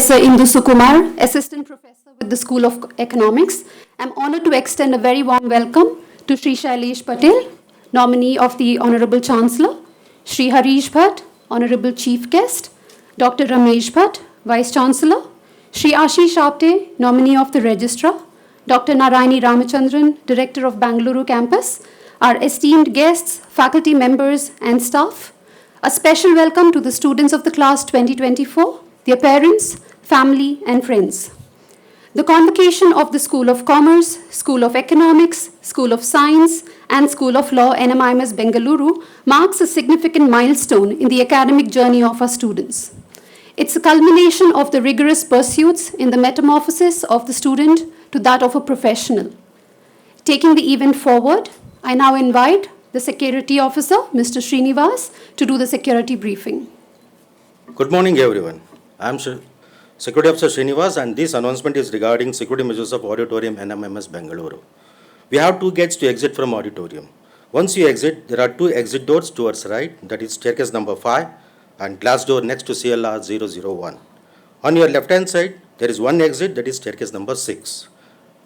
Professor Indu Sukumar, Assistant Professor with the School of Economics. I'm honored to extend a very warm welcome to Shri Shailesh Patel, nominee of the Honorable Chancellor, Shri Harish Bhatt, Honorable Chief Guest, Dr. Ramesh Bhatt, Vice Chancellor, Shri Ashish Apte, nominee of the Registrar, Dr. Narayani Ramachandran, Director of Bangalore Campus, our esteemed guests, faculty members, and staff. A special welcome to the students of the class 2024, their parents, family, and friends. The convocation of the School of Commerce, School of Economics, School of Science, and School of Law NMIMS Bengaluru marks a significant milestone in the academic journey of our students. It's a culmination of the rigorous pursuits in the metamorphosis of the student to that of a professional. Taking the event forward, I now invite the Security Officer, Mr. Srinivas, to do the security briefing. Good morning, everyone. I am Security Officer Srinivas, and this announcement is regarding security measures of Auditorium NMIMS Bengaluru. We have two gates to exit from auditorium. Once you exit, there are two exit doors towards right, that is staircase number 5 and glass door next to CLR 001. On your left-hand side, there is one exit, that is staircase number 6.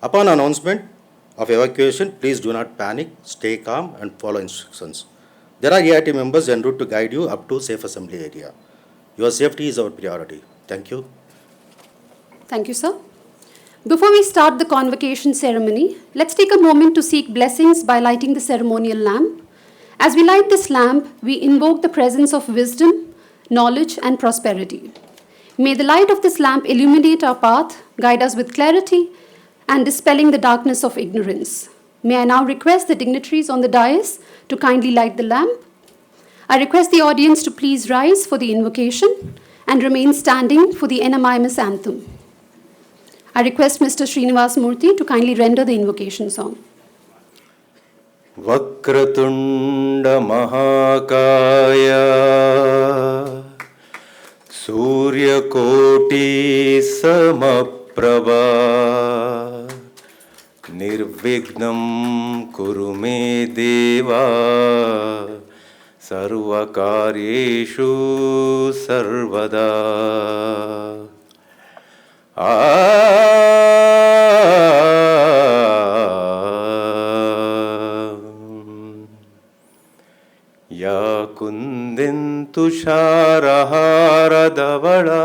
Upon announcement of evacuation, please do not panic, stay calm and follow instructions. There are AIT members en route to guide you up to safe assembly area. Your safety is our priority. Thank you. Thank you, sir. Before we start the convocation ceremony, let's take a moment to seek blessings by lighting the ceremonial lamp. As we light this lamp, we invoke the presence of wisdom, knowledge, and prosperity. May the light of this lamp illuminate our path, guide us with clarity, and dispelling the darkness of ignorance. May I now request the dignitaries on the dais to kindly light the lamp. I request the audience to please rise for the invocation and remain standing for the NMIMS anthem. I request Mr. Srinivas Murthy to kindly render the invocation song. Vakratunda Mahakaya Surya Koti Samaprabha Nirvignam Kurume Deva Sarvakaryeshu Sarvada. Ya Kundin Tusharahara Davala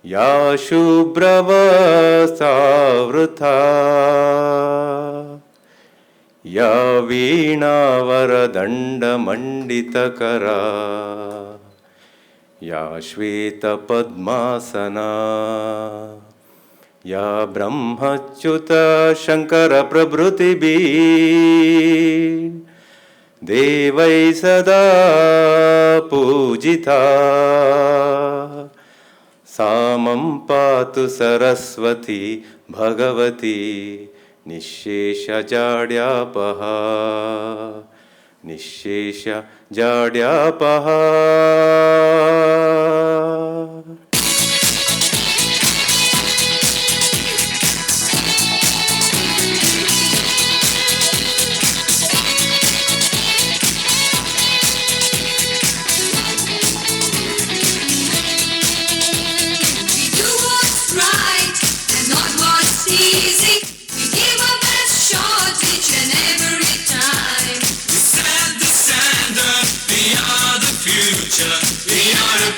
Ya Shubhrava Savrutha Ya Veena Varadanda Manditakara Ya Shveta Padmasana Ya Brahmachyuta Shankara Prabhrutibi Devai Sada Pujita Samam Patu Saraswati Bhagavati Nishesha Jadyapaha Nishesha Jadyapaha. We are the future. We are a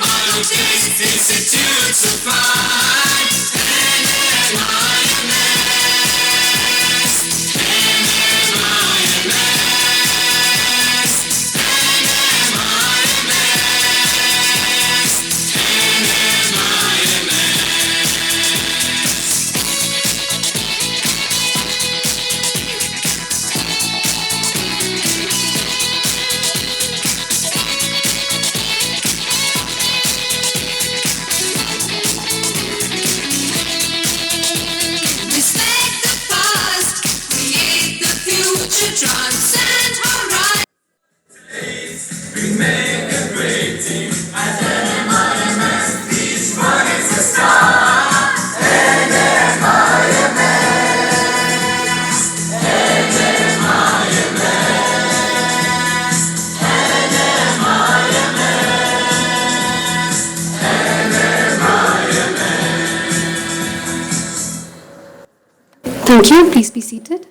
Thank you. Please be seated.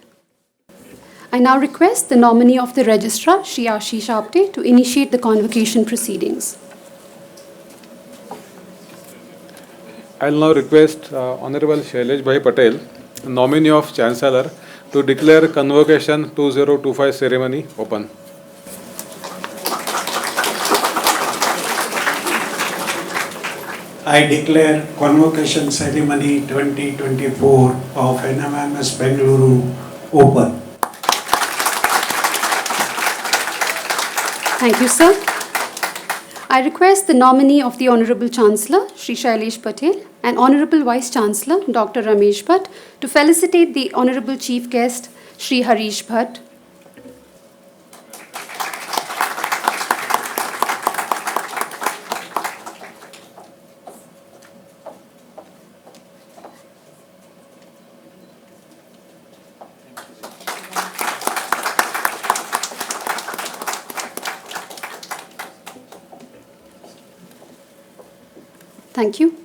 I now request the nominee of the registrar, Shri Ashish Apte, to initiate the convocation proceedings. I will now request Honorable Shailesh Bhai Patel, nominee of Chancellor, to declare Convocation 2025 ceremony open. I declare Convocation Ceremony 2024 of NMIMS Bengaluru open. Thank you, sir. I request the nominee of the Honorable Chancellor, Shri Shailesh Patel, and Honorable Vice Chancellor, Dr. Ramesh Bhatt, to felicitate the Honorable Chief Guest, Shri Harish Bhatt. Thank you.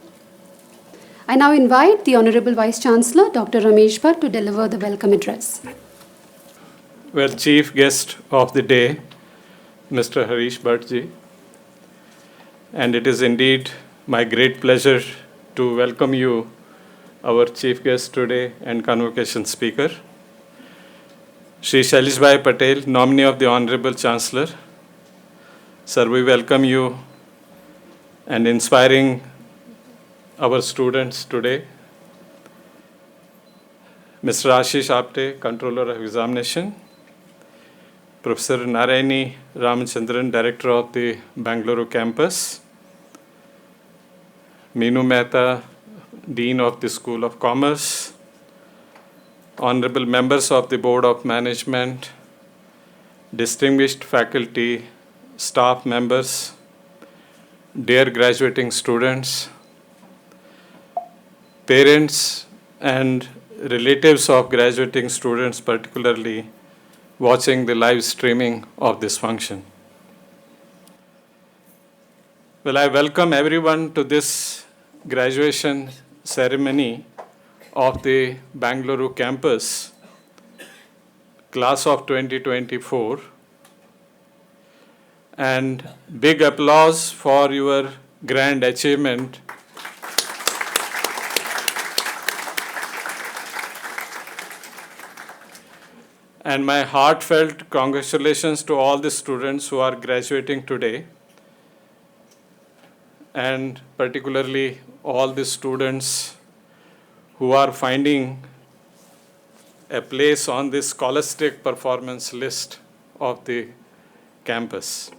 I now invite the Honorable Vice Chancellor, Dr. Ramesh Bhatt, to deliver the welcome address. Well, chief guest of the day, Mr. Harish Bhatt ji, and it is indeed my great pleasure to welcome you, our chief guest today and convocation speaker, Shri Shailesh Bhai Patel, nominee of the Honorable Chancellor. Sir, we welcome you and inspiring our students today. Mr. Ashish Apte, Controller of Examination, Professor Narayani Ramachandran, Director of the Bangalore Campus, Meenu Mehta, Dean of the School of Commerce, Honorable members of the Board of Management, distinguished faculty, staff members, dear graduating students, parents and relatives of graduating students, particularly watching the live streaming of this function. Well, I welcome everyone to this graduation ceremony of the Bangalore Campus, class of 2024, and big applause for your grand achievement. And my heartfelt congratulations to all the students who are graduating today, and particularly all the students who are finding a place on this scholastic performance list of the campus.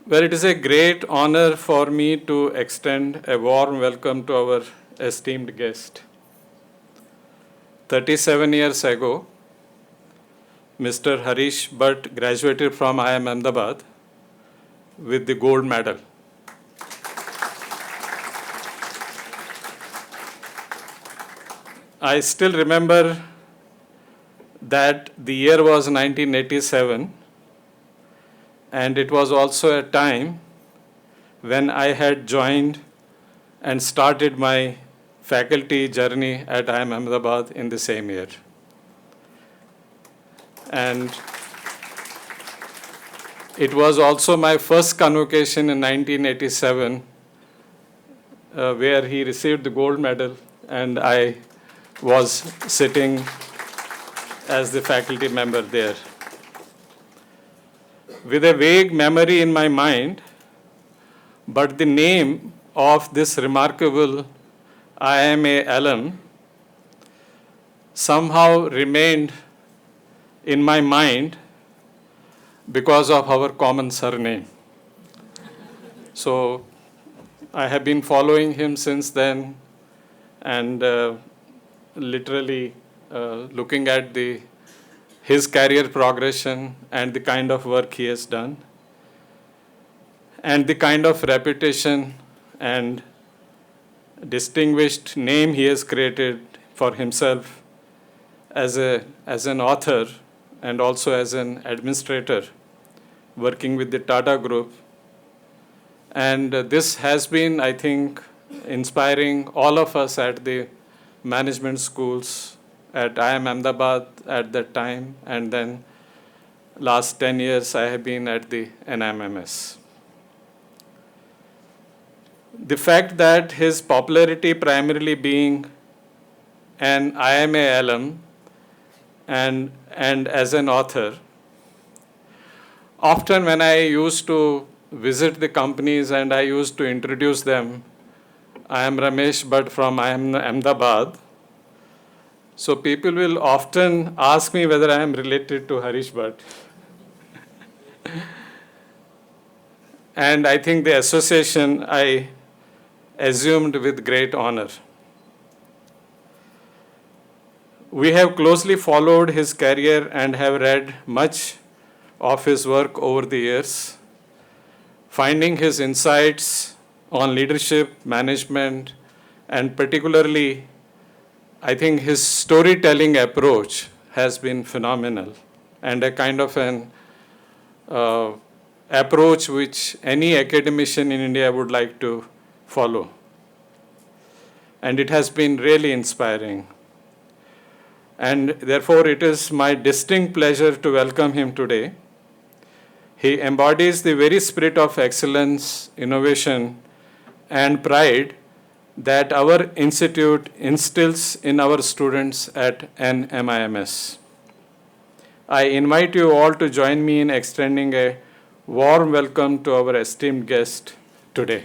Well, it is a great honor for me to extend a warm welcome to our esteemed guest. 37 years ago, Mr. Harish Bhatt graduated from IIM Ahmedabad with the gold medal. I still remember that the year was 1987, and it was also a time when I had joined and started my faculty journey at IIM Ahmedabad in the same year. And it was also my first convocation in 1987 where he received the gold medal and I was sitting as the faculty member there. With a vague memory in my mind, but the name of this remarkable IMA alum somehow remained in my mind because of our common surname. So I have been following him since then and literally looking at his career progression and the kind of work he has done and the kind of reputation and distinguished name he has created for himself as an author and also as an administrator working with the Tata Group. And this has been, I think, inspiring all of us at the management schools at IIM Ahmedabad at that time, and then last 10 years I have been at the NMIMS. The fact that his popularity primarily being an IMA alum and as an author, often when I used to visit the companies and I used to introduce them, I am Ramesh Bhatt from IIM Ahmedabad. So people will often ask me whether I am related to Harish Bhatt. And I think the association I assumed with great honor. We have closely followed his career and have read much of his work over the years, finding his insights on leadership, management, and particularly, I think his storytelling approach has been phenomenal and a kind of an approach which any academician in India would like to follow. And it has been really inspiring. And therefore, it is my distinct pleasure to welcome him today. He embodies the very spirit of excellence, innovation, and pride that our institute instills in our students at NMIMS. I invite you all to join me in extending a warm welcome to our esteemed guest today.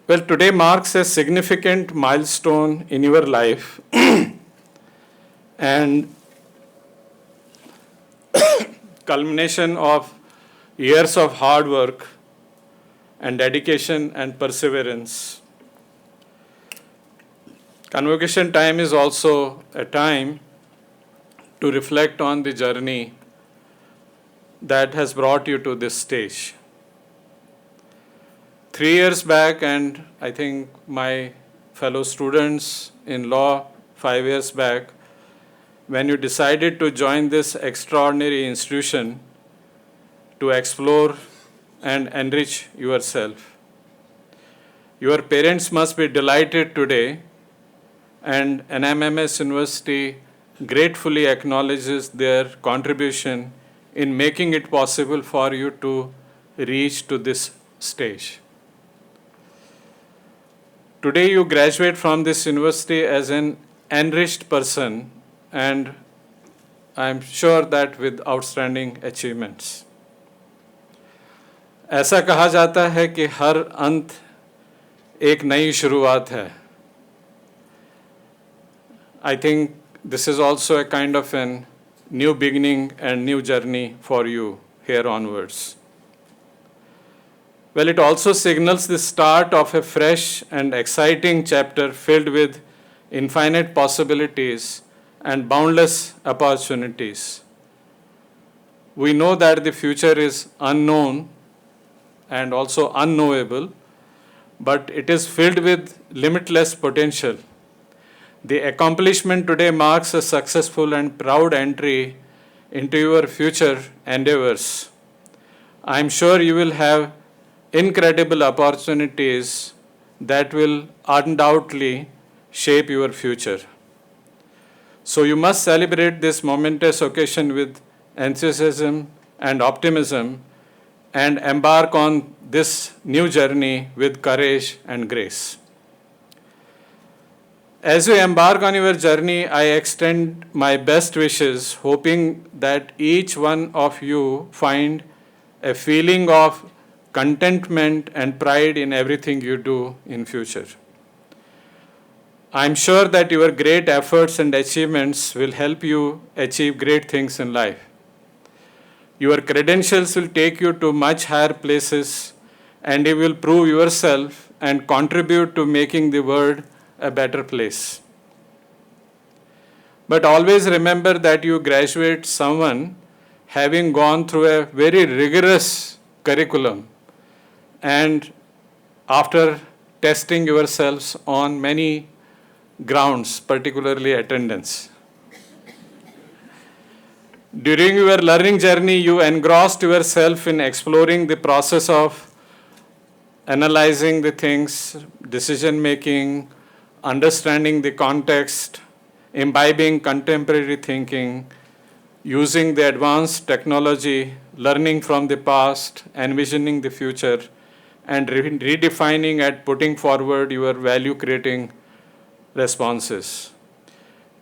Well, today marks a significant milestone in your life and culmination of years of hard work and dedication and perseverance. Convocation time is also a time to reflect on the journey that has brought you to this stage. 3 years back, and I think my fellow students in law 5 years back, when you decided to join this extraordinary institution to explore and enrich yourself. Your parents must be delighted today, and NMIMS University gratefully acknowledges their contribution in making it possible for you to reach to this stage. Today you graduate from this university as an enriched person, and I'm sure that with outstanding achievements. ऐसा कहा जाता है कि हर अंत एक नई शुरुआत है. I think this is also a kind of a new beginning and new journey for you here onwards. Well, it also signals the start of a fresh and exciting chapter filled with infinite possibilities and boundless opportunities. We know that the future is unknown and also unknowable, but it is filled with limitless potential. The accomplishment today marks a successful and proud entry into your future endeavors. I am sure you will have incredible opportunities that will undoubtedly shape your future. So you must celebrate this momentous occasion with enthusiasm and optimism and embark on this new journey with courage and grace. As you embark on your journey, I extend my best wishes, hoping that each one of you find a feeling of contentment and pride in everything you do in future. I'm sure that your great efforts and achievements will help you achieve great things in life. Your credentials will take you to much higher places, and you will prove yourself and contribute to making the world a better place. But always remember that you graduate someone having gone through a very rigorous curriculum and after testing yourselves on many grounds, particularly attendance. During your learning journey, you engrossed yourself in exploring the process of analyzing the things, decision making, understanding the context, imbibing contemporary thinking, using the advanced technology, learning from the past, envisioning the future, and redefining and putting forward your value creating responses.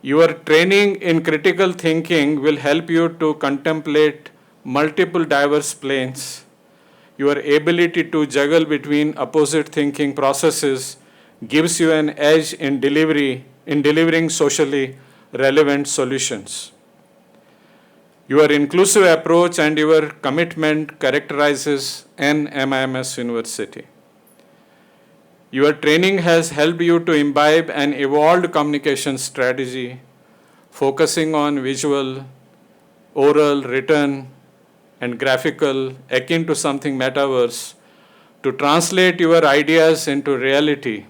Your training in critical thinking will help you to contemplate multiple diverse planes. Your ability to juggle between opposite thinking processes gives you an edge in delivering socially relevant solutions. Your inclusive approach and your commitment characterizes NMIMS University. Your training has helped you to imbibe an evolved communication strategy, focusing on visual, oral, written, and graphical, akin to something metaverse, to translate your ideas into reality.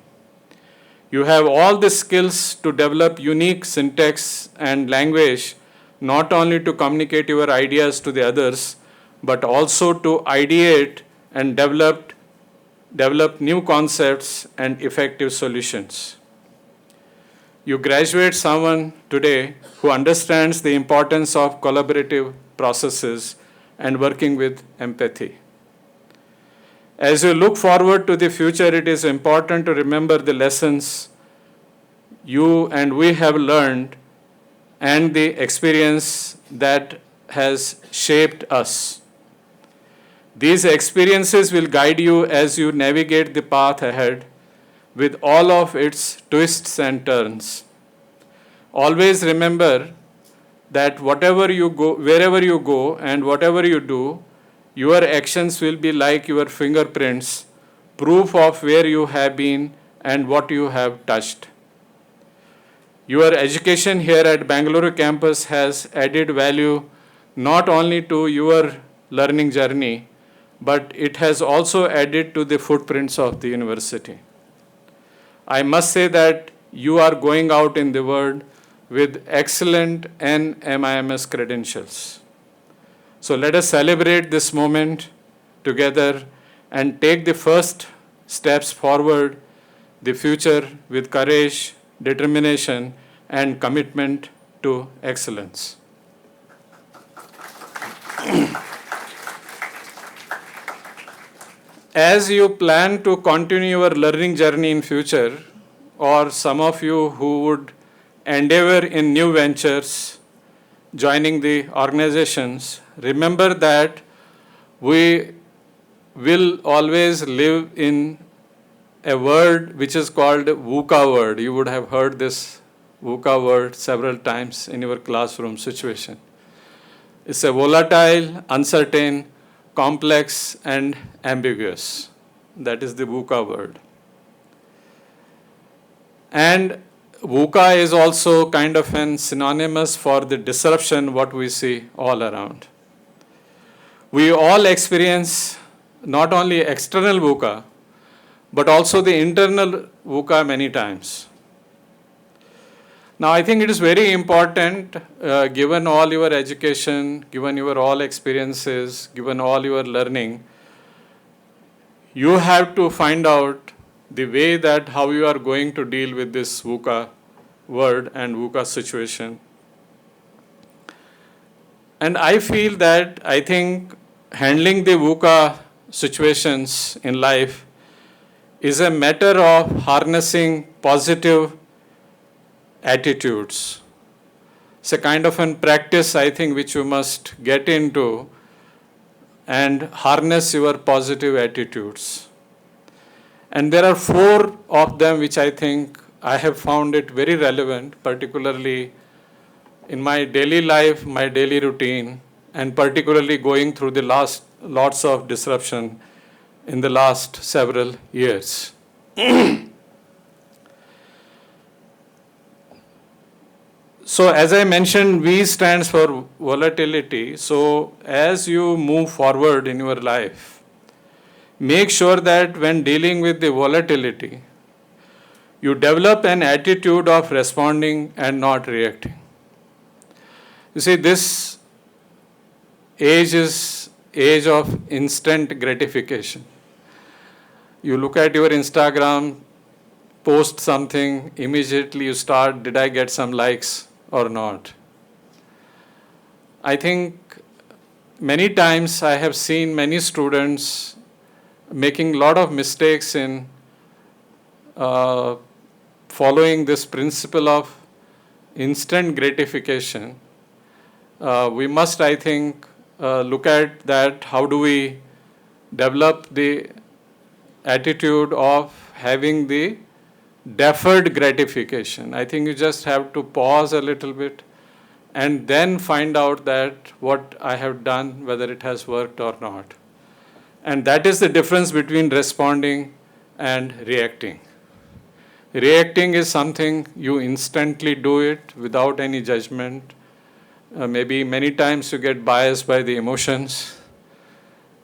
You have all the skills to develop unique syntax and language, not only to communicate your ideas to the others, but also to ideate and develop new concepts and effective solutions. You graduate someone today who understands the importance of collaborative processes and working with empathy. As you look forward to the future, it is important to remember the lessons you and we have learned and the experience that has shaped us. These experiences will guide you as you navigate the path ahead with all of its twists and turns. Always remember that wherever you go and whatever you do, your actions will be like your fingerprints, proof of where you have been and what you have touched. Your education here at Bangalore Campus has added value not only to your learning journey, but it has also added to the footprints of the university. I must say that you are going out in the world with excellent NMIMS credentials. So let us celebrate this moment together and take the first steps forward the future with courage, determination, and commitment to excellence. As you plan to continue your learning journey in future, or some of you who would endeavor in new ventures, joining the organizations, remember that we will always live in a word which is called VUCA word. You would have heard this VUCA word several times in your classroom situation. It's a volatile, uncertain, complex, and ambiguous. That is the VUCA word. And VUCA is also kind of an synonymous for the disruption what we see all around. We all experience not only external VUCA, but also the internal VUCA many times. Now, I think it is very important, given all your education, given your all experiences, given all your learning, you have to find out the way that how you are going to deal with this VUCA word and VUCA situation. And I feel that I think handling the VUCA situations in life is a matter of harnessing positive attitudes. It's a kind of a practice, I think, which you must get into and harness your positive attitudes. And there are 4 of them which I think I have found it very relevant, particularly in my daily life, my daily routine, and particularly going through the lots of disruption in the last several years. So as I mentioned, V stands for volatility. So as you move forward in your life, make sure that when dealing with the volatility, you develop an attitude of responding and not reacting. You see, this age is age of instant gratification. You look at your Instagram, post something, immediately you start, did I get some likes or not? I think many times I have seen many students making a lot of mistakes in following this principle of instant gratification. We must, I think, look at that, how do we develop the attitude of having the deferred gratification. I think you just have to pause a little bit and then find out that what I have done, whether it has worked or not. And that is the difference between responding and reacting. Reacting is something you instantly do it without any judgment. Maybe many times you get biased by the emotions,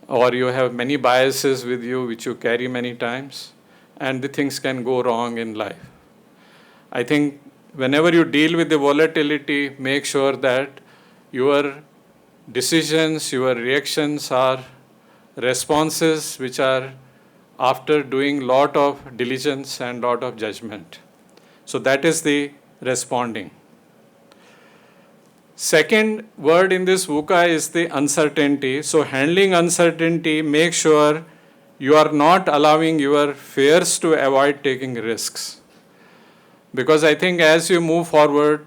or you have many biases with you which you carry many times, and the things can go wrong in life. I think whenever you deal with the volatility, make sure that your decisions, your reactions are responses which are after doing lot of diligence and lot of judgment. So that is the responding. Second word in this VUCA is the uncertainty. So handling uncertainty, make sure you are not allowing your fears to avoid taking risks. Because I think as you move forward,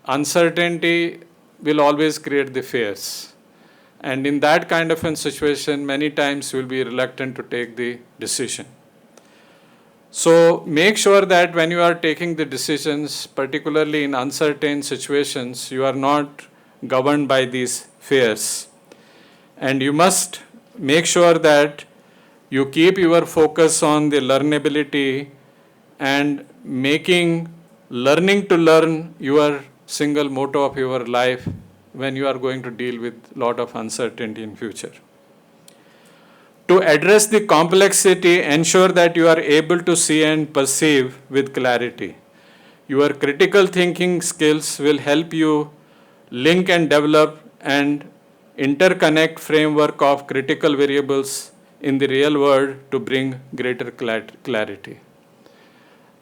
uncertainty will always create the fears. And in that kind of a situation, many times you will be reluctant to take the decision. So make sure that when you are taking the decisions, particularly in uncertain situations, you are not governed by these fears. And you must make sure that you keep your focus on the learnability and making learning to learn your single motto of your life when you are going to deal with a lot of uncertainty in future. To address the complexity, ensure that you are able to see and perceive with clarity. Your critical thinking skills will help you link and develop and interconnect framework of critical variables in the real world to bring greater clarity.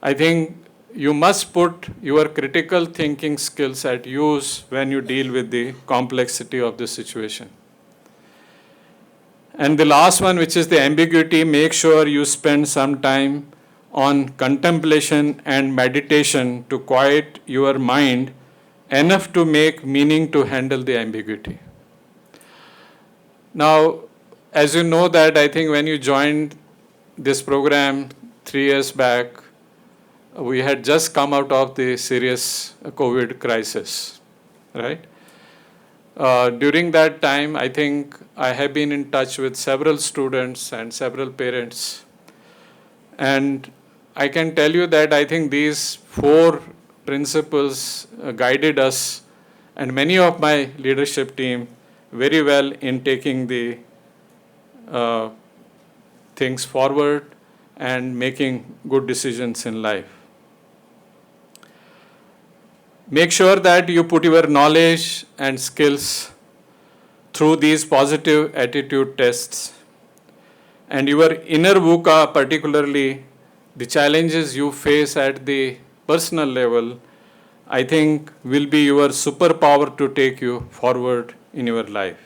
I think you must put your critical thinking skills at use when you deal with the complexity of the situation. And the last one, which is the ambiguity, make sure you spend some time on contemplation and meditation to quiet your mind enough to make meaning to handle the ambiguity. Now, as you know that, I think when you joined this program 3 years back, we had just come out of the serious COVID crisis, right? During that time, I think I have been in touch with several students and several parents. And I can tell you that I think these 4 principles guided us and many of my leadership team very well in taking the things forward and making good decisions in life. Make sure that you put your knowledge and skills through these positive attitude tests. And your inner VUCA, particularly the challenges you face at the personal level, I think will be your superpower to take you forward in your life.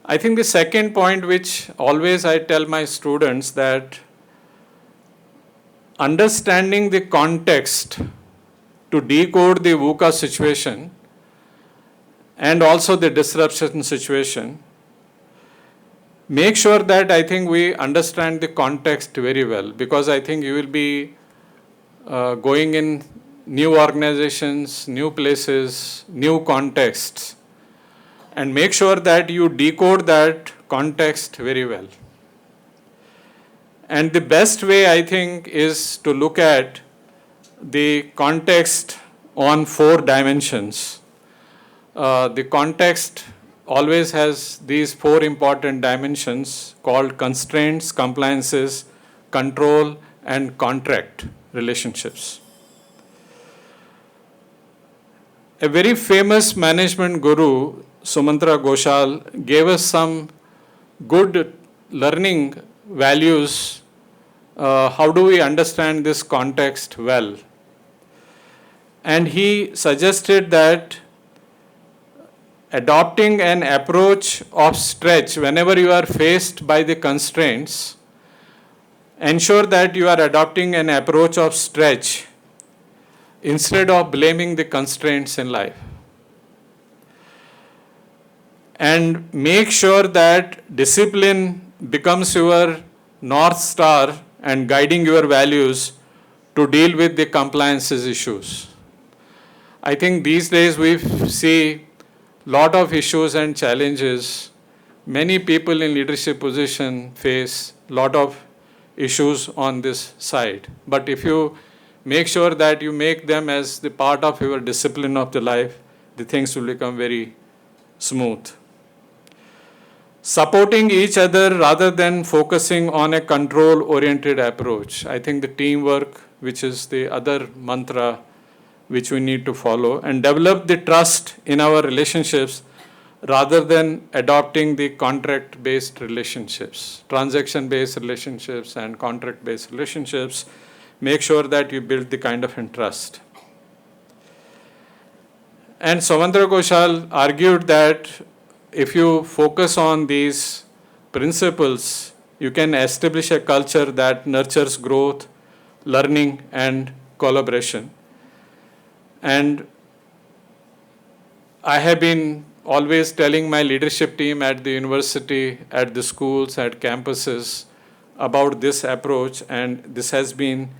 I think the second point, which always I tell my students, that understanding the context to decode the VUCA situation and also the disruption situation, make sure that I think we understand the context very well, because I think you will be going in new organizations, new places, new contexts, and make sure that you decode that context very well. And the best way, I think, is to look at the context on 4 dimensions. The context always has these 4 important dimensions called constraints, compliances, control, and contract relationships. A very famous management guru, Sumantra Ghoshal, gave us some good learning values. How do we understand this context well? And he suggested that adopting an approach of stretch whenever you are faced by the constraints, ensure that you are adopting an approach of stretch instead of blaming the constraints in life. And make sure that discipline becomes your North Star and guiding your values to deal with the compliances issues. I think these days we see lot of issues and challenges. Many people in leadership position face lot of issues on this side. But if you make sure that you make them as the part of your discipline of the life, the things will become very smooth. Supporting each other rather than focusing on a control-oriented approach. I think the teamwork, which is the other mantra which we need to follow, and develop the trust in our relationships rather than adopting the contract-based relationships, transaction-based relationships and contract-based relationships. Make sure that you build the kind of trust. And Sumantra Ghoshal argued that if you focus on these principles, you can establish a culture that nurtures growth, learning, and collaboration. And I have been always telling my leadership team at the university, at the schools, at campuses about this approach, and this has been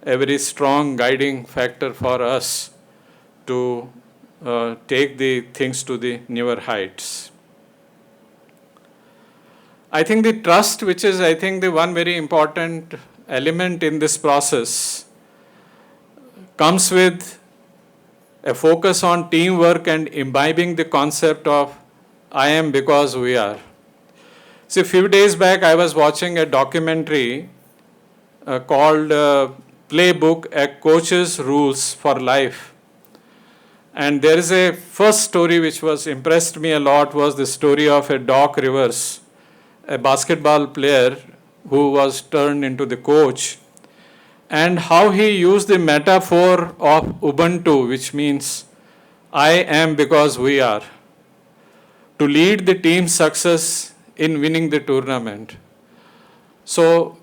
a very strong guiding factor for us to take the things to the newer heights. I think the trust, which is, I think, the one very important element in this process, comes with a focus on teamwork and imbibing the concept of I am because we are. See, a few days back, I was watching a documentary called Playbook, A Coach's Rules for Life. And there is a first story which was impressed me a lot, was the story of a Doc Rivers, a basketball player who was turned into the coach, and how he used the metaphor of Ubuntu, which means I am because we are, to lead the team's success in winning the tournament. So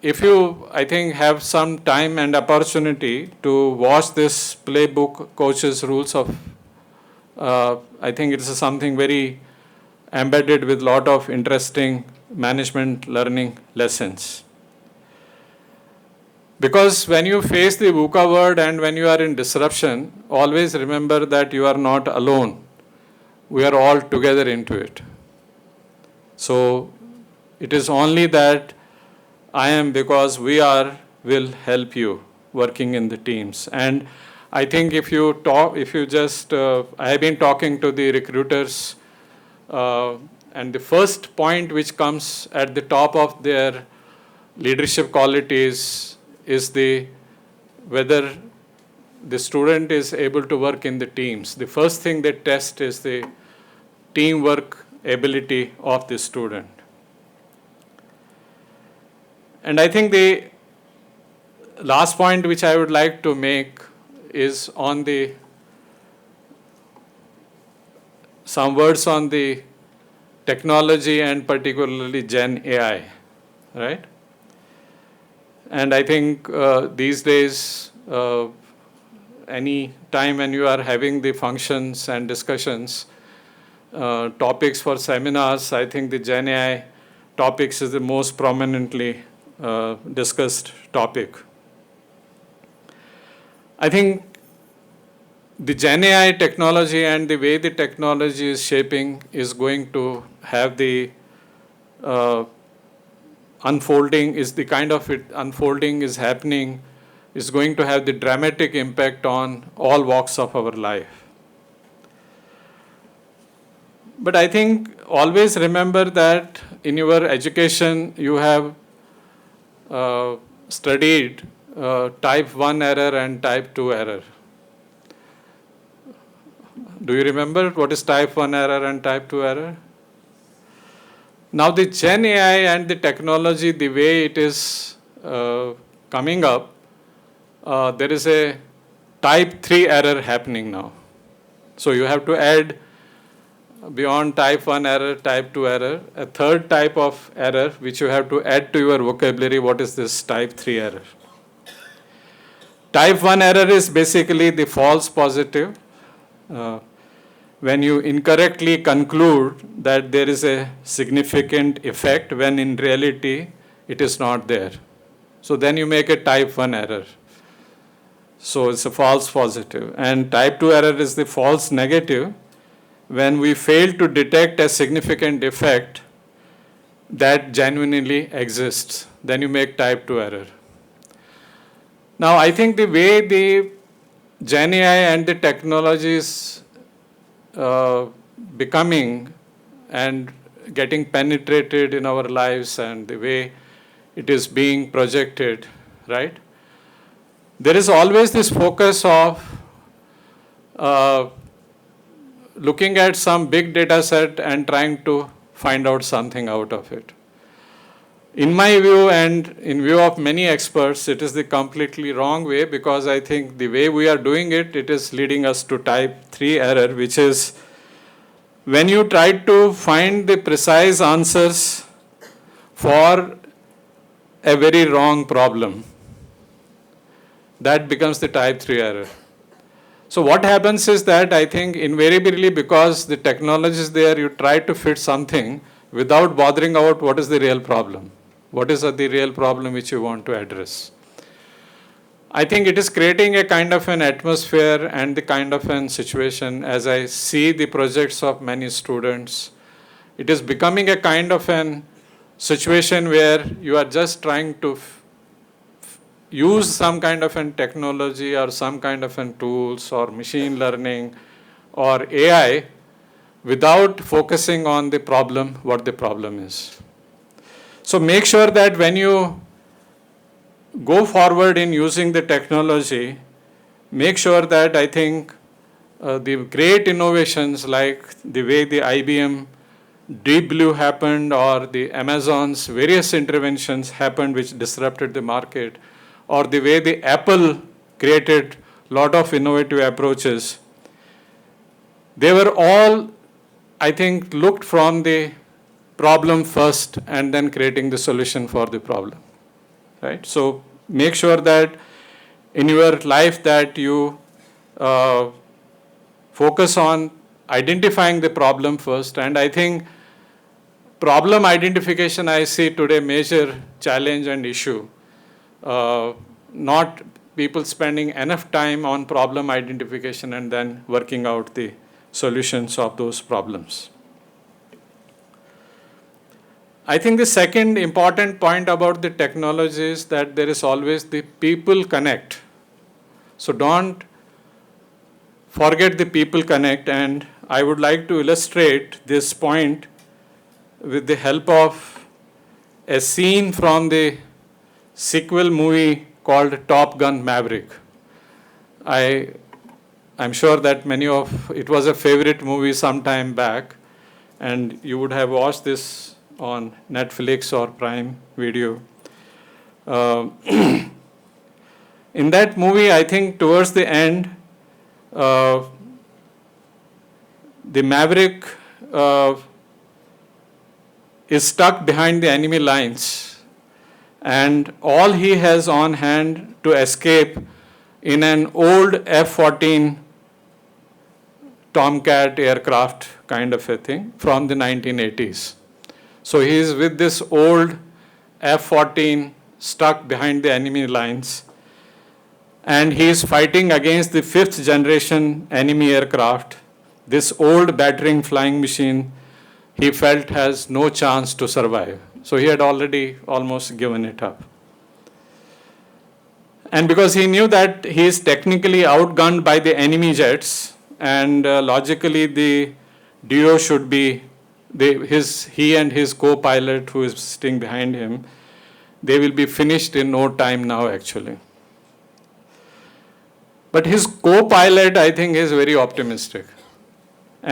if you, I think, have some time and opportunity to watch this Playbook, Coach's Rules of, I think it's something very embedded with lot of interesting management learning lessons. Because when you face the VUCA word and when you are in disruption, always remember that you are not alone. We are all together into it. So it is only that I am because we are will help you working in the teams. And I think if you talk, if you just, I have been talking to the recruiters, and the first point which comes at the top of their leadership qualities is whether the student is able to work in the teams. The first thing they test is the teamwork ability of the student. And I think the last point which I would like to make is on some words on the technology and particularly Gen AI, right? And I think these days, any time when you are having the functions and discussions, topics for seminars, I think the Gen AI topics is the most prominently discussed topic. I think the Gen AI technology and the way the technology is shaping is going to have the unfolding, is the kind of unfolding is happening, is going to have the dramatic impact on all walks of our life. But I think always remember that in your education you have studied type 1 error and type 2 error. Do you remember what is type 1 error and type 2 error? Now the Gen AI and the technology, the way it is coming up, there is a type 3 error happening now. So you have to add, beyond type 1 error, type 2 error, a third type of error which you have to add to your vocabulary. What is this type 3 error? Type 1 error is basically the false positive. When you incorrectly conclude that there is a significant effect when in reality it is not there. So then you make a type 1 error. So it's a false positive. And type 2 error is the false negative when we fail to detect a significant effect that genuinely exists. Then you make type 2 error. Now I think the way the Gen AI and the technology is becoming and getting penetrated in our lives and the way it is being projected, right? There is always this focus of looking at some big data set and trying to find out something out of it. In my view and in view of many experts, it is the completely wrong way, because I think the way we are doing it, it is leading us to type 3 error, which is when you try to find the precise answers for a very wrong problem. That becomes the type 3 error. So what happens is that I think invariably, because the technology is there, you try to fit something without bothering about what is the real problem. What is the real problem which you want to address? I think it is creating a kind of an atmosphere and the kind of an situation, as I see the projects of many students, it is becoming a kind of an situation where you are just trying to use some kind of an technology or some kind of an tools or machine learning or AI without focusing on the problem, what the problem is. So make sure that when you go forward in using the technology, make sure that I think the great innovations like the way the IBM Deep Blue happened or the Amazon's various interventions happened which disrupted the market, or the way the Apple created a lot of innovative approaches, they were all, I think, looked from the problem first and then creating the solution for the problem, right? So make sure that in your life that you focus on identifying the problem first. And I think problem identification I see today major challenge and issue. Not people spending enough time on problem identification and then working out the solutions of those problems. I think the second important point about the technology is that there is always the people connect. So don't forget the people connect, and I would like to illustrate this point with the help of a scene from the sequel movie called Top Gun Maverick. I'm sure that it was a favorite movie some time back, and you would have watched this on Netflix or Prime Video. In that movie, I think towards the end, the Maverick is stuck behind the enemy lines, and all he has on hand to escape in an old F-14 Tomcat aircraft kind of a thing from the 1980s. So he is with this old F-14 stuck behind the enemy lines, and he is fighting against the 5th generation enemy aircraft. This old battering flying machine he felt has no chance to survive. So he had already almost given it up. And because he knew that he is technically outgunned by the enemy jets, and logically the DO should be, he and his co-pilot who is sitting behind him, they will be finished in no time now actually. But his co-pilot, I think, is very optimistic.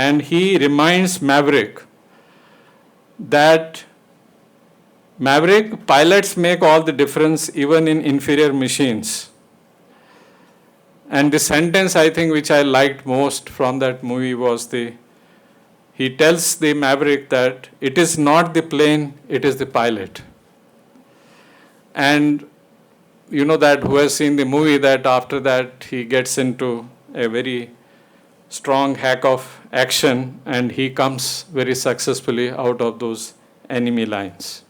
and he reminds Maverick that Maverick, pilots make all the difference even in inferior machines. And the sentence I think which I liked most from that movie was he tells the Maverick that it is not the plane, it is the pilot. And you know that who has seen the movie, that after that he gets into a very strong hack of action and he comes very successfully out of those enemy lines.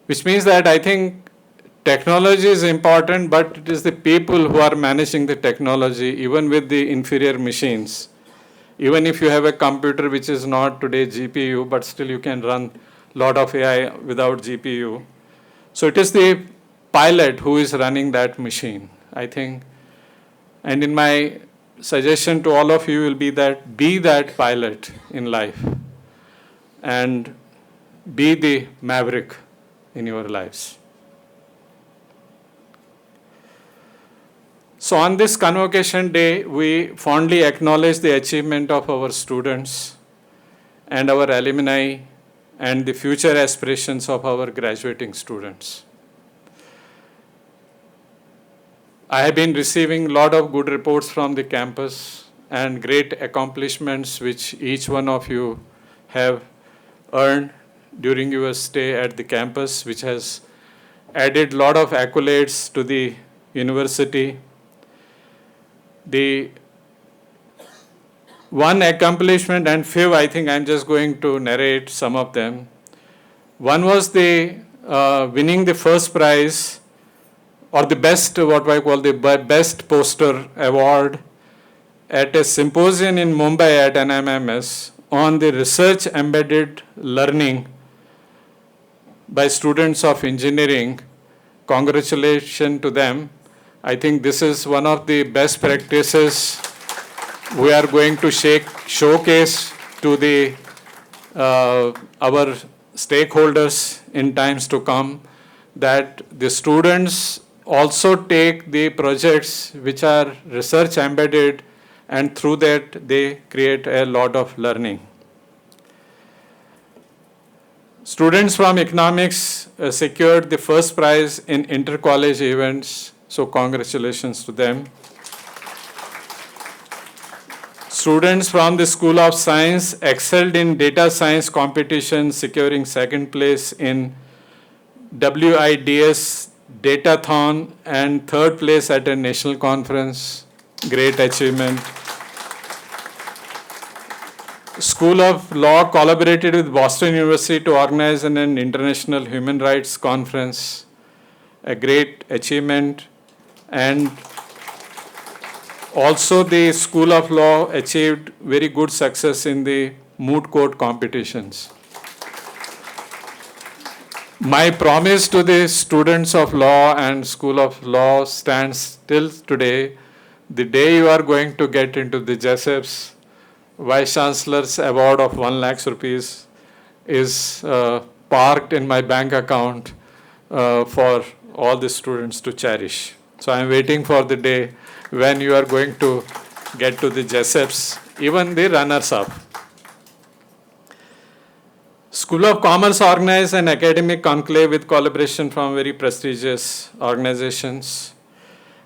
Which means that I think technology is important, but it is the people who are managing the technology, even with the inferior machines. Even if you have a computer which is not today GPU, but still you can run a lot of AI without GPU. So it is the pilot who is running that machine, I think. And in my suggestion to all of you will be that pilot in life and be the maverick in your lives. So on this Convocation Day, we fondly acknowledge the achievement of our students and our alumni and the future aspirations of our graduating students. I have been receiving a lot of good reports from the campus and great accomplishments which each one of you have earned during your stay at the campus, which has added a lot of accolades to the university. The one accomplishment and few, I think I'm just going to narrate some of them. One was the winning the first prize or the best, what I call the best poster award at a symposium in Mumbai at NMIMS on the research embedded learning by students of engineering. Congratulations to them. I think this is one of the best practices we are going to showcase to the our stakeholders in times to come, that the students also take the projects which are research embedded, and through that they create a lot of learning. Students from economics secured the first prize in inter-college events, so congratulations to them. Students from the School of Science excelled in data science competition, securing second place in WIDS Datathon and third place at a national conference. Great achievement. School of Law collaborated with Boston University to organize an international human rights conference. A great achievement. And also the School of Law achieved very good success in the moot court competitions. My promise to the students of law and School of Law stands till today. The day you are going to get into the JSEPS, Vice Chancellor's award of 1 lakh rupees is parked in my bank account for all the students to cherish. So I'm waiting for the day when you are going to get to the JSEPS, even the runners-up. School of Commerce organized an academic conclave with collaboration from very prestigious organizations.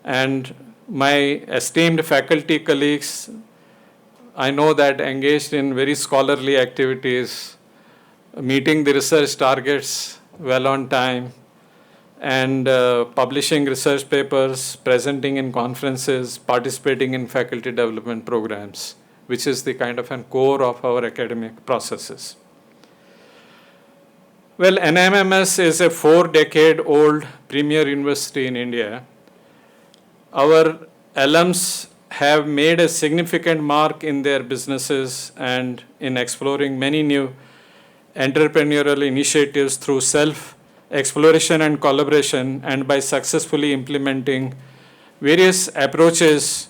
And my esteemed faculty colleagues, I know that engaged in very scholarly activities, meeting the research targets well on time, and publishing research papers, presenting in conferences, participating in faculty development programs, which is the kind of a core of our academic processes. Well, NMIMS is a 4-decade-old premier university in India. Our alums have made a significant mark in their businesses and in exploring many new entrepreneurial initiatives through self-exploration and collaboration, and by successfully implementing various approaches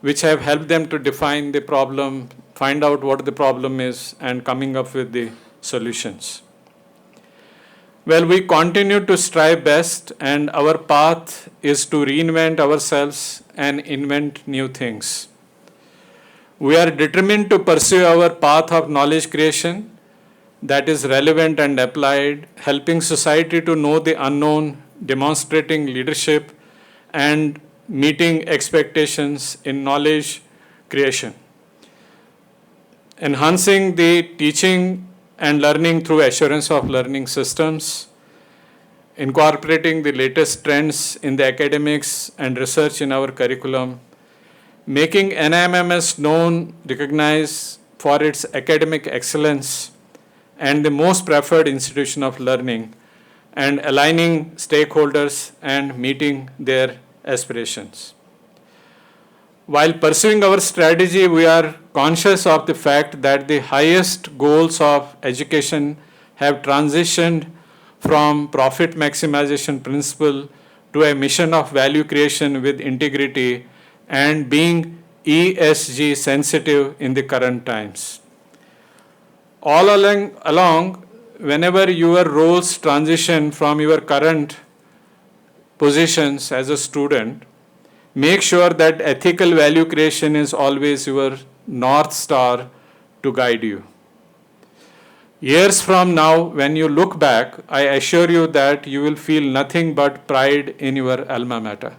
which have helped them to define the problem, find out what the problem is, and coming up with the solutions. Well, we continue to strive best, and our path is to reinvent ourselves and invent new things. We are determined to pursue our path of knowledge creation that is relevant and applied, helping society to know the unknown, demonstrating leadership, and meeting expectations in knowledge creation. Enhancing the teaching and learning through assurance of learning systems, incorporating the latest trends in the academics and research in our curriculum, making NMIMS known, recognized for its academic excellence and the most preferred institution of learning, and aligning stakeholders and meeting their aspirations. While pursuing our strategy, we are conscious of the fact that the highest goals of education have transitioned from profit maximization principle to a mission of value creation with integrity and being ESG sensitive in the current times. All along, whenever your roles transition from your current positions as a student, make sure that ethical value creation is always your North Star to guide you. Years from now, when you look back, I assure you that you will feel nothing but pride in your alma mater.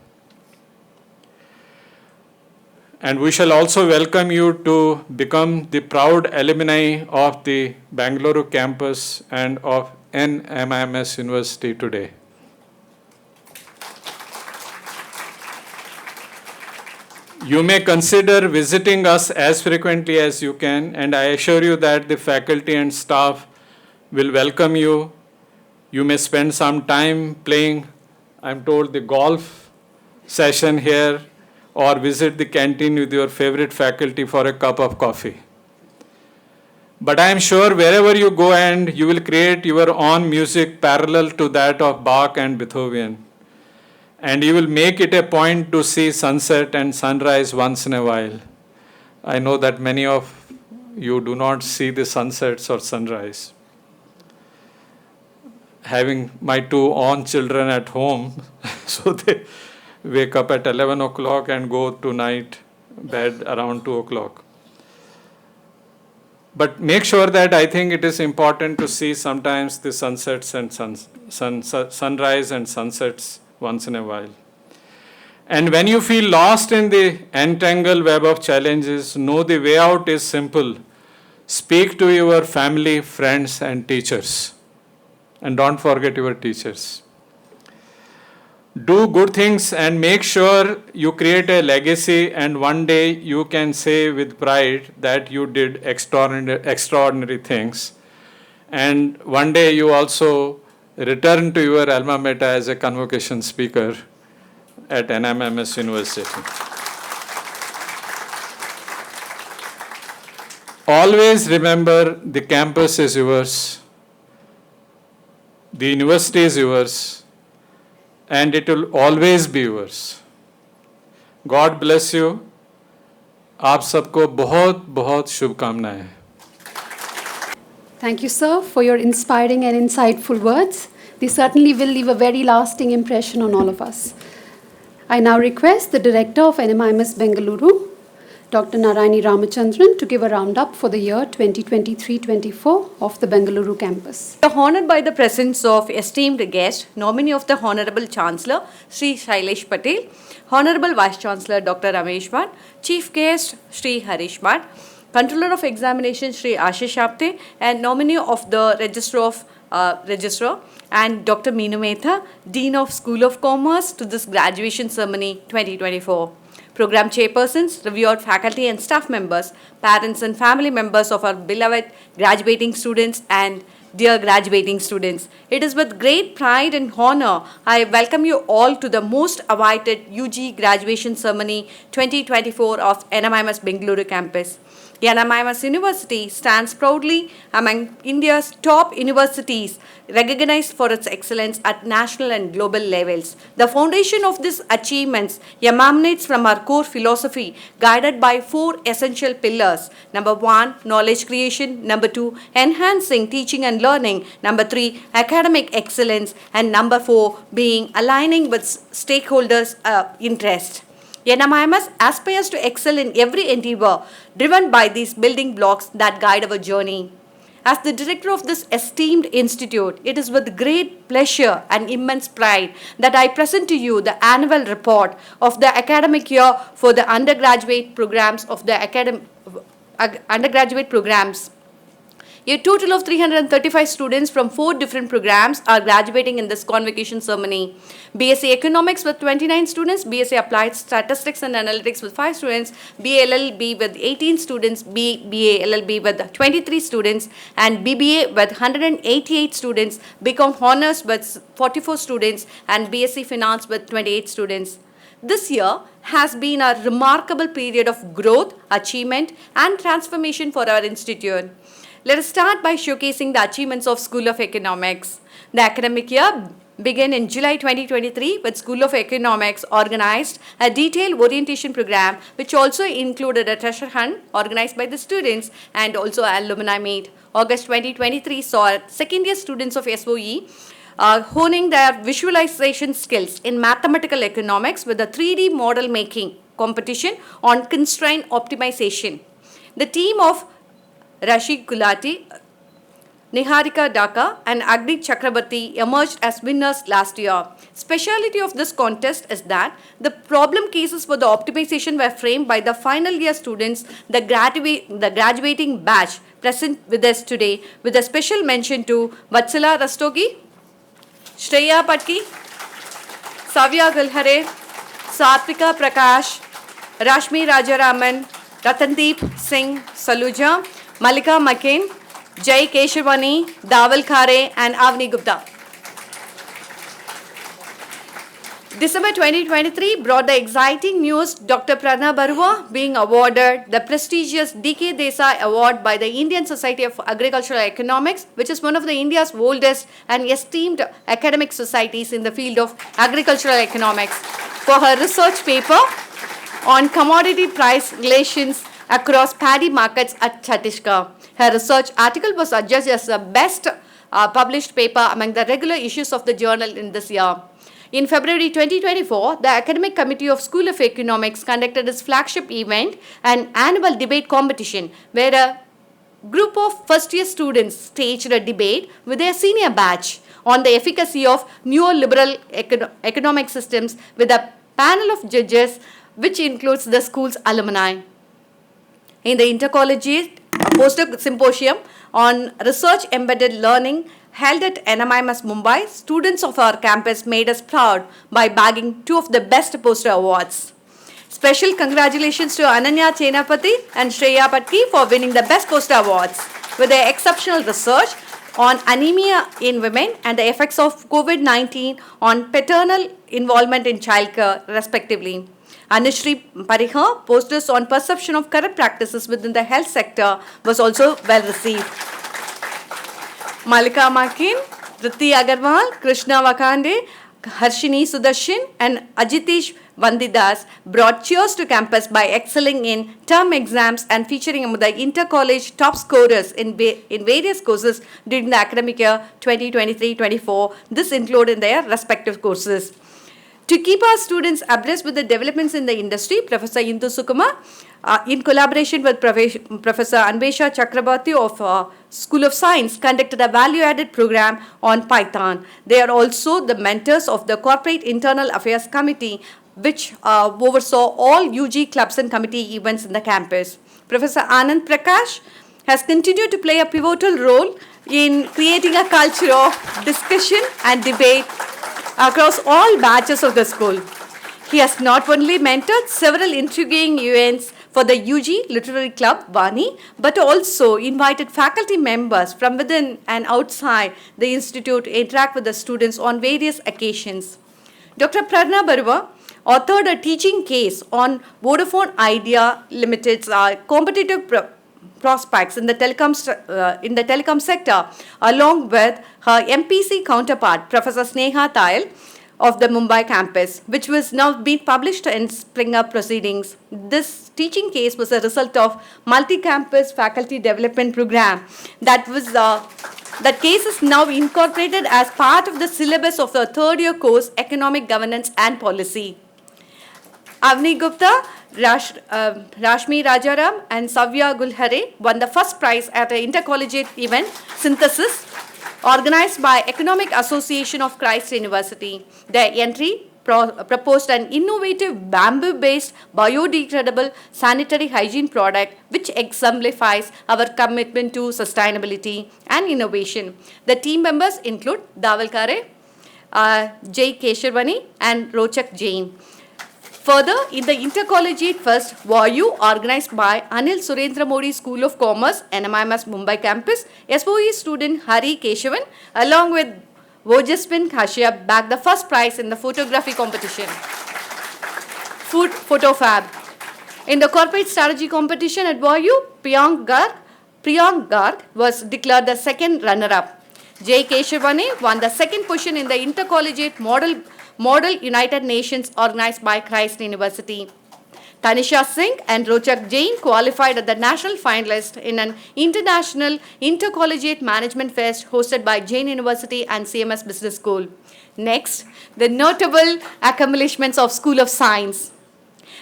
And we shall also welcome you to become the proud alumni of the Bangalore Campus and of NMIMS University today. You may consider visiting us as frequently as you can, and I assure you that the faculty and staff will welcome you. You may spend some time playing, I'm told, the golf session here, or visit the canteen with your favorite faculty for a cup of coffee. But I am sure wherever you go and you will create your own music parallel to that of Bach and Beethoven. And you will make it a point to see sunset and sunrise once in a while. I know that many of you do not see the sunsets or sunrise. Having my two own children at home, so they wake up at 11 o'clock and go to night bed around 2 o'clock. But make sure that I think it is important to see sometimes the sunsets and sunrise and sunsets once in a while. And when you feel lost in the entangled web of challenges, know the way out is simple. Speak to your family, friends, and teachers. And don't forget your teachers. Do good things and make sure you create a legacy, and one day you can say with pride that you did extraordinary things. And one day you also return to your alma mater as a convocation speaker at NMIMS University. Always remember the campus is yours, the university is yours, and it will always be yours. God bless you. आप सबको बहुत बहुत शुभकामनाएं. Thank you, sir, for your inspiring and insightful words. They certainly will leave a very lasting impression on all of us. I now request the Director of NMIMS Bengaluru, Dr. Narayani Ramachandran, to give a roundup for the year 2023-24 of the Bangalore Campus. We are honored by the presence of esteemed guest, nominee of the Honorable Chancellor, Sri Shailesh Patel, Honorable Vice Chancellor, Dr. Ramesh Bhatt, Chief Guest, Sri Harish Bhatt, Controller of Examination, Sri Ashish Apte, and nominee of the Registrar, and Dr. Meenu Mehta, Dean of School of Commerce, to this graduation ceremony 2024. Program chairpersons, revered faculty and staff members, parents and family members of our beloved graduating students, and dear graduating students, it is with great pride and honor I welcome you all to the most awaited UG graduation ceremony 2024 of NMIMS Bengaluru Campus. The NMIMS University stands proudly among India's top universities, recognized for its excellence at national and global levels. The foundation of these achievements emanates from our core philosophy, guided by 4 essential pillars. Number 1, knowledge creation. Number 2, enhancing teaching and learning. Number 3, academic excellence. And number 4, being aligning with stakeholders' interest. NMIMS aspires to excel in every endeavor, driven by these building blocks that guide our journey. As the director of this esteemed institute, it is with great pleasure and immense pride that I present to you the annual report of the academic year for the undergraduate programs of the undergraduate programs. A total of 335 students from 4 different programs are graduating in this convocation ceremony. BSc Economics with 29 students, BSc Applied Statistics and Analytics with 5 students, BA LLB with 18 students, BA LLB with 23 students, and BBA with 188 students, BCom Honors with 44 students, and BSc Finance with 28 students. This year has been a remarkable period of growth, achievement, and transformation for our institute. Let us start by showcasing the achievements of School of Economics. The academic year began in July 2023 with School of Economics organized a detailed orientation program which also included a treasure hunt organized by the students and also alumni meet. August 2023 saw second year students of SoE honing their visualization skills in mathematical economics with a 3D model making competition on constraint optimization. The team of Rashid Gulati, Niharika Dhaka and Agni Chakrabarti emerged as winners last year. Speciality of this contest is that the problem cases for the optimization were framed by the final year students, the graduating batch present with us today, with a special mention to Vatsala Rastogi, Shreya Patki, Savya Gulhare, Satvika Prakash, Rashmi Rajaraman, Ratandeep Singh Saluja, Malika Makin, Jai Keshavani, Dawal Khare, and Avni Gupta. December 2023 brought the exciting news Dr. Prana Barua being awarded the prestigious D.K. Desai Award by the Indian Society of Agricultural Economics, which is one of the India's oldest and esteemed academic societies in the field of agricultural economics, for her research paper on commodity price relations across paddy markets at Chhattisgarh. Her research article was adjudged as the best published paper among the regular issues of the journal in this year. In February 2024, the Academic Committee of School of Economics conducted its flagship event, an annual debate competition, where a group of first-year students staged a debate with their senior batch on the efficacy of neoliberal economic systems with a panel of judges which includes the school's alumni. In the intercollegiate poster symposium on research embedded learning held at NMIMS Mumbai, students of our campus made us proud by bagging 2 of the best poster awards. Special congratulations to Ananya Chenapati and Shreya Patki for winning the best poster awards with their exceptional research on anemia in women and the effects of COVID-19 on paternal involvement in childcare, respectively. Anushri Parikha posters on perception of corrupt practices within the health sector was also well received. Malika Makin, Priti Agarwal, Krishna Vakande, Harshini Sudarshan and Ajitish Vandidas brought cheers to campus by excelling in term exams and featuring among the inter-college top scorers in various courses during the academic year 2023-24. This included their respective courses. To keep our students abreast with the developments in the industry, Professor Indu Sukuma, in collaboration with Professor Anvesha Chakrabarti of School of Science, conducted a value-added program on Python. They are also the mentors of the Corporate Internal Affairs Committee, which oversaw all UG clubs and committee events in the campus. Professor Anand Prakash has continued to play a pivotal role in creating a culture of discussion and debate across all batches of the school. He has not only mentored several intriguing events for the UG Literary Club, Vani, but also invited faculty members from within and outside the institute to interact with the students on various occasions. Dr. Prarna Barua authored a teaching case on Vodafone Idea Limited's competitive prospects in the telecom sector, along with her MPC counterpart, Professor Sneha Tayal of the Mumbai campus, which was now being published in Springer Proceedings. This teaching case was a result of multi-campus faculty development program that case is now incorporated as part of the syllabus of the third year course, Economic Governance and Policy. Avni Gupta, Rashmi Rajaram, and Savya Gulhare won the first prize at the intercollegiate event Synthesis, organized by Economic Association of Christ University. Their entry proposed an innovative bamboo-based biodegradable sanitary hygiene product which exemplifies our commitment to sustainability and innovation. The team members include Daval Kare, Jay Keshavani, and Rochak Jain. Further, in the intercollegiate first Vayu, organized by Anil Surendra Modi School of Commerce, NMIMS Mumbai Campus, SoE student Hari Keshavan, along with Vojaswin Khashia, bagged the first prize in the photography competition. Photo Fab. In the corporate strategy competition at Vayu, Priyank Garg was declared the second runner-up. Jay Keshavani won the second position in the intercollegiate Model United Nations organized by Christ University. Tanisha Singh and Rochak Jain qualified as the national finalist in an international intercollegiate management fest hosted by Jain University and CMS Business School. Next, the notable accomplishments of School of Science.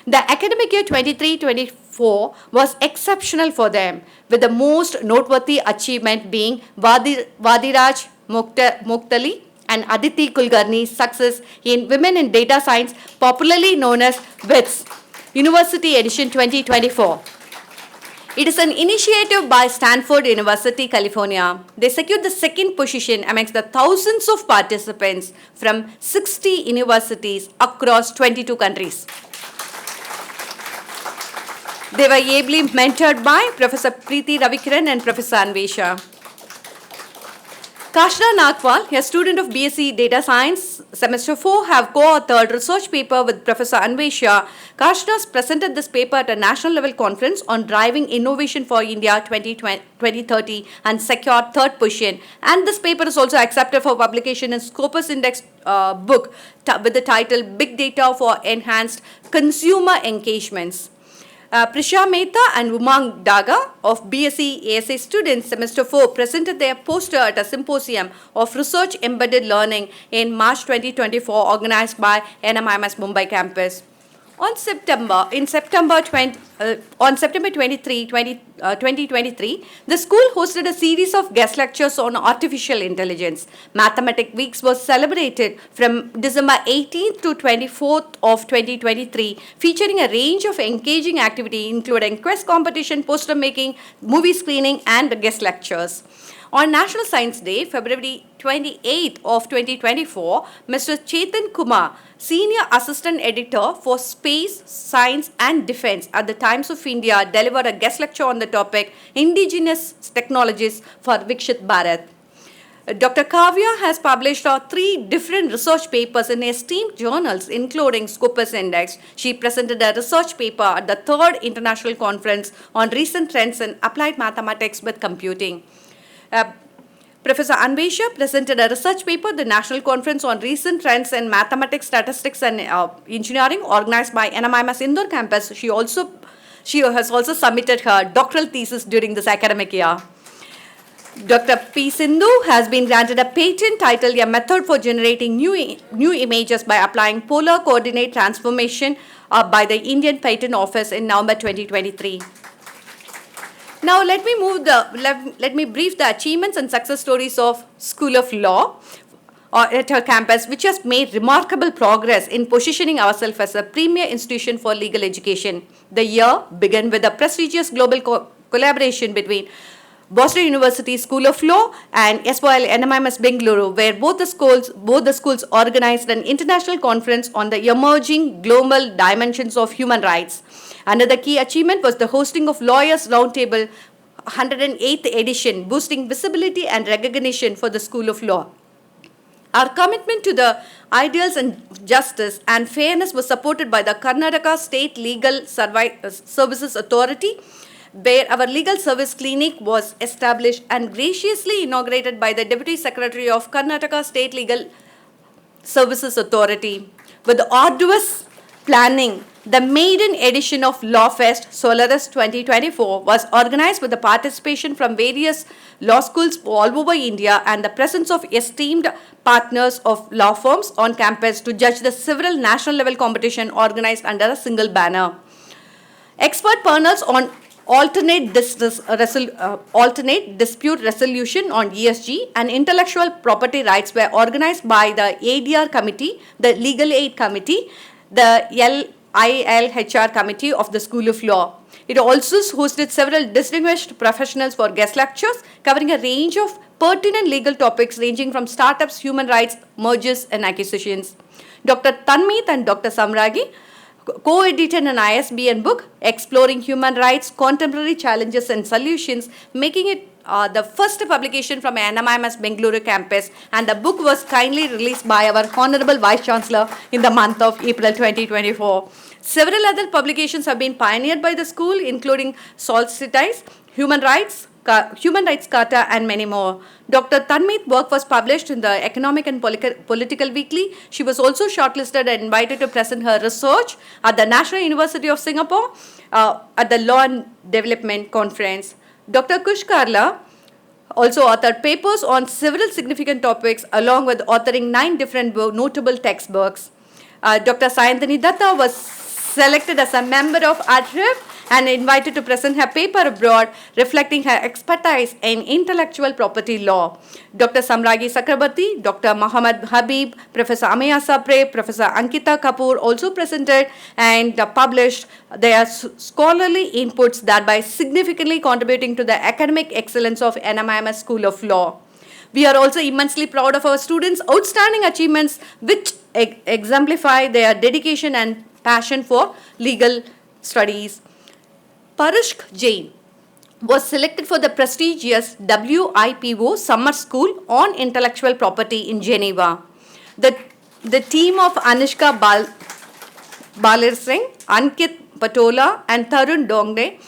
The academic year 23-24 was exceptional for them, with the most noteworthy achievement being Vadiraj Muktali and Aditi Kulkarni's success in Women in Data Science, popularly known as WITS, University Edition 2024. It is an initiative by Stanford University, California. They secured the second position amongst the thousands of participants from 60 universities across 22 countries. They were ably mentored by Professor Preeti Ravikiran and Professor Anvesha. Kashna Nagpal, a student of BSc Data Science, Semester 4, have co-authored research paper with Professor Anvesha. Kashna presented this paper at a national level conference on driving innovation for India 2030 and secured third position. And this paper is also accepted for publication in Scopus Index book with the title Big Data for Enhanced Consumer Engagements. Prisha Mehta and Umang Daga of BSc ASA students Semester 4 presented their poster at a symposium of research embedded learning in March 2024 organized by NMIMS Mumbai Campus. On September 23, 2023, the school hosted a series of guest lectures on artificial intelligence. Mathematics Weeks was celebrated from December 18th to 24th of 2023, featuring a range of engaging activities including quiz competition, poster making, movie screening, and guest lectures. On National Science Day, February 28th of 2024, Mr. Chetan Kumar, Senior Assistant Editor for Space, Science and Defense at the Times of India, delivered a guest lecture on the topic Indigenous Technologies for Vikshit Bharat. Dr. Kavya has published 3 different research papers in esteemed journals, including Scopus Index. She presented a research paper at the 3rd International Conference on Recent Trends in Applied Mathematics with Computing. Professor Anvesha presented a research paper at the National Conference on Recent Trends in Mathematics, Statistics and Engineering organized by NMIMS Indore Campus. She has also submitted her doctoral thesis during this academic year. Dr. P. Sindhu has been granted a patent titled A Method for Generating New Images by Applying Polar Coordinate Transformation by the Indian Patent Office in November 2023. Now let me brief the achievements and success stories of School of Law at her campus, which has made remarkable progress in positioning ourselves as a premier institution for legal education. The year began with a prestigious global collaboration between Boston University School of Law and SoL NMIMS Bengaluru, where both the schools organized an international conference on the emerging global dimensions of human rights. Another key achievement was the hosting of Lawyers Roundtable 108th edition, boosting visibility and recognition for the School of Law. Our commitment to the ideals and justice and fairness was supported by the Karnataka State Legal Services Authority, where our legal service clinic was established and graciously inaugurated by the Deputy Secretary of Karnataka State Legal Services Authority. With the arduous planning, The maiden edition of Law Fest Solaris 2024 was organized with the participation from various law schools all over India and the presence of esteemed partners of law firms on campus to judge the several national level competition organized under a single banner. Expert panels on alternate dispute resolution on ESG and intellectual property rights were organized by the ADR committee, the Legal Aid Committee, the LILHR committee of the School of Law. It also hosted several distinguished professionals for guest lectures covering a range of pertinent legal topics ranging from startups, human rights, mergers and acquisitions. Dr. Tanmeet and Dr. Samragi co-edited an ISBN book exploring human rights, contemporary challenges and solutions, making it the first publication from NMIMS Bengaluru Campus, and the book was kindly released by our Honorable Vice Chancellor in the month of April 2024. Several other publications have been pioneered by the school, including Solstice, Human Rights Carta, and many more. Dr. Tanmeet's work was published in the Economic and Political Weekly. She was also shortlisted and invited to present her research at the National University of Singapore at the Law and Development Conference. Dr. Kush Karla also authored papers on several significant topics, along with authoring 9 different notable textbooks. Dr. Sayantani Datta was selected as a member of ADREF and invited to present her paper abroad, reflecting her expertise in intellectual property law. Dr. Samragi Sakrabarti, Dr. Muhammad Habib, Professor Ameya Sapre, Professor Ankita Kapoor also presented and published their scholarly inputs, thereby significantly contributing to the academic excellence of NMIMS School of Law. We are also immensely proud of our students' outstanding achievements, which exemplify their dedication and passion for legal studies. Parishk Jain was selected for the prestigious WIPO Summer School on Intellectual Property in Geneva. The team of Anishka Balir Singh, Ankit Patola and Tarun Dongne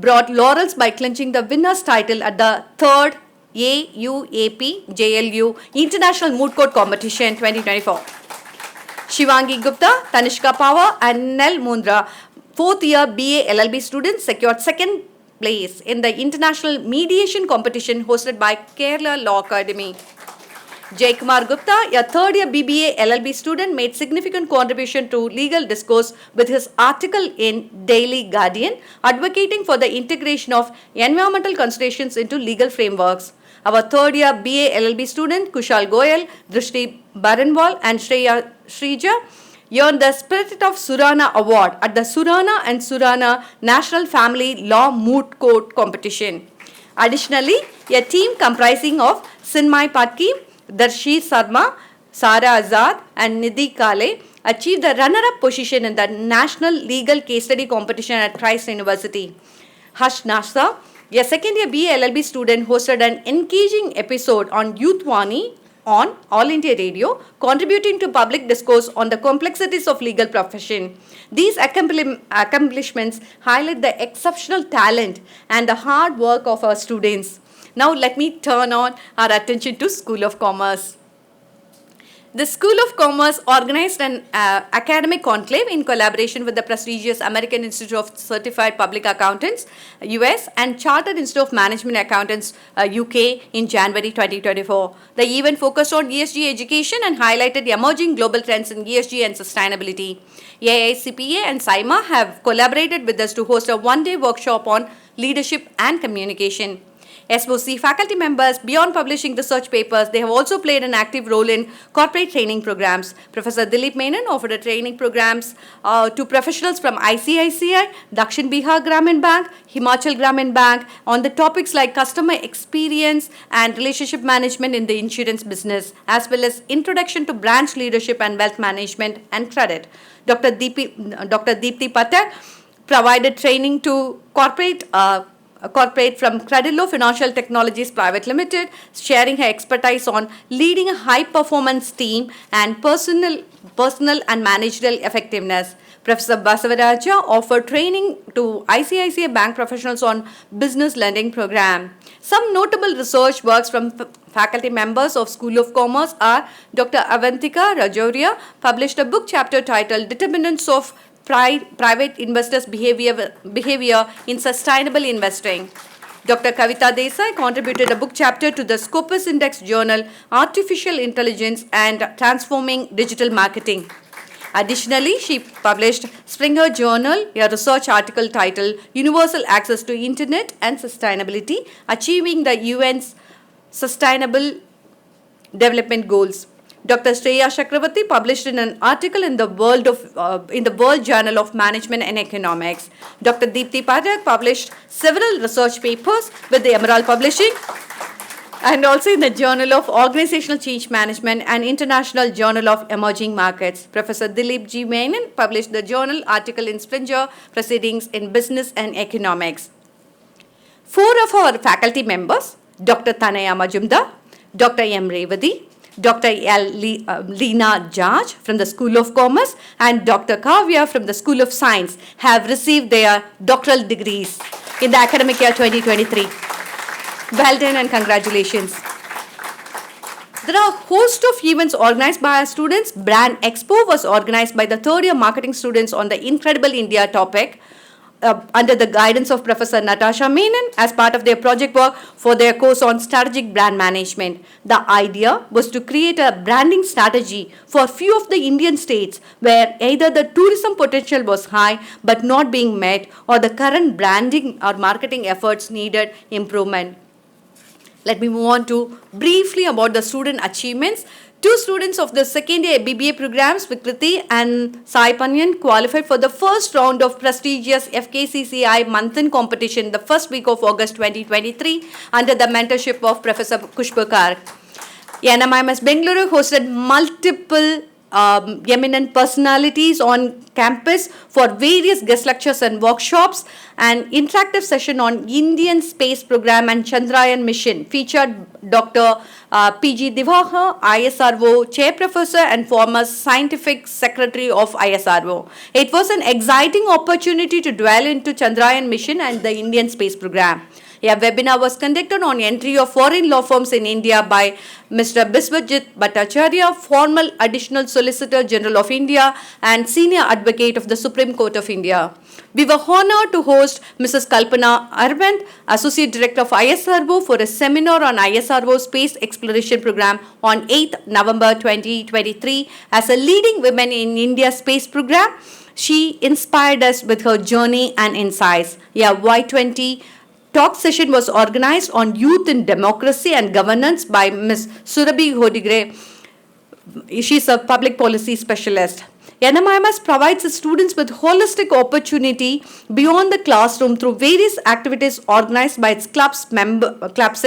brought laurels by clinching the winner's title at the 3rd AUAP JLU International Moot Court Competition 2024. Shivangi Gupta, Tanishka Pawar and Nell Mundra, 4th year BA LLB students, secured 2nd place in the international mediation competition hosted by Kerala Law Academy. Jay Kumar Gupta, a 3rd year BBA LLB student, made significant contribution to legal discourse with his article in Daily Guardian, advocating for the integration of environmental considerations into legal frameworks. Our 3rd year BA LLB student, Kushal Goyal, Drishti Baranwal and Shrija earned the Spirit of Surana Award at the Surana and Surana National Family Law Moot Court Competition. Additionally, a team comprising of Sinmay Patki, Darshi Sarma, Sara Azad and Nidhi Kale achieved the runner-up position in the National Legal Case Study Competition at Christ University. Harsh Nasa, a 2nd year BA LLB student, hosted an engaging episode on Youth Wani on All India Radio, contributing to public discourse on the complexities of legal profession. These accomplishments highlight the exceptional talent and the hard work of our students. Now let me turn on our attention to School of Commerce. The School of Commerce organized an academic conclave in collaboration with the prestigious American Institute of Certified Public Accountants, US, and Chartered Institute of Management Accountants, UK, in January 2024. The event focused on ESG education and highlighted emerging global trends in ESG and sustainability. AICPA and SIMA have collaborated with us to host a one-day workshop on leadership and communication. SoC faculty members, beyond publishing research papers, they have also played an active role in corporate training programs. Professor Dilip Menon offered a training programs to professionals from ICICI, Dakshin Bihar Gramin Bank, Himachal Gramin Bank on the topics like customer experience and relationship management in the insurance business, as well as introduction to branch leadership and wealth management and credit. Dr. Deepthi Patel provided training to corporate from Credilo Financial Technologies Private Limited, sharing her expertise on leading a high-performance team and personal and managerial effectiveness. Professor Basavaraja offered training to ICICI Bank professionals on business lending program. Some notable research works from faculty members of School of Commerce are Dr. Avantika Rajoria published a book chapter titled Determinants of private investors' behavior in sustainable investing. Dr. Kavita Desai contributed a book chapter to the Scopus Index journal, Artificial Intelligence and Transforming Digital Marketing. Additionally, she published Springer Journal, a research article titled Universal Access to Internet and Sustainability, Achieving the UN's Sustainable Development Goals. Dr. Shreya Chakravarti published in an article in the World Journal of Management and Economics. Dr. Deepthi Pathak published several research papers with the Emerald Publishing and also in the Journal of Organizational Change Management and International Journal of Emerging Markets. Professor Dilip G. Menon published the journal article in Springer Proceedings in Business and Economics. 4 of our faculty members, Dr. Tanaya Majumdar, Dr. M. Revati, Dr. L. Leena George from the School of Commerce and Dr. Kavya from the School of Science have received their doctoral degrees in the academic year 2023. Well done and congratulations. There are a host of events organized by our students. Brand Expo was organized by the third year marketing students on the Incredible India topic under the guidance of Professor Natasha Menon as part of their project work for their course on strategic brand management. The idea was to create a branding strategy for a few of the Indian states where either the tourism potential was high but not being met or the current branding or marketing efforts needed improvement. Let me move on to briefly about the student achievements. 2 students of the second year BBA programs, Vikriti and Sai Panyan, qualified for the first round of prestigious FKCCI Manthan competition the first week of August 2023 under the mentorship of Professor Kushbukar. NMIMS Bengaluru hosted multiple eminent personalities on campus for various guest lectures and workshops. An interactive session on Indian space program and Chandrayaan mission featured Dr. P.G. Divakar, ISRO chair professor and former scientific secretary of ISRO. It was an exciting opportunity to dwell into Chandrayaan mission and the Indian space program. A webinar was conducted on entry of foreign law firms in India by Mr. Biswajit Bhattacharya, former Additional Solicitor General of India and Senior Advocate of the Supreme Court of India. We were honored to host Mrs. Kalpana Arvind, Associate Director of ISRO, for a seminar on ISRO Space Exploration Program on 8th November 2023. As a leading woman in India's space program, she inspired us with her journey and insights. Y20 talk session was organized on youth in democracy and governance by Ms. Surabhi Hodigre. She's a public policy specialist. NMIMS provides its students with holistic opportunity beyond the classroom through various activities organized by its clubs and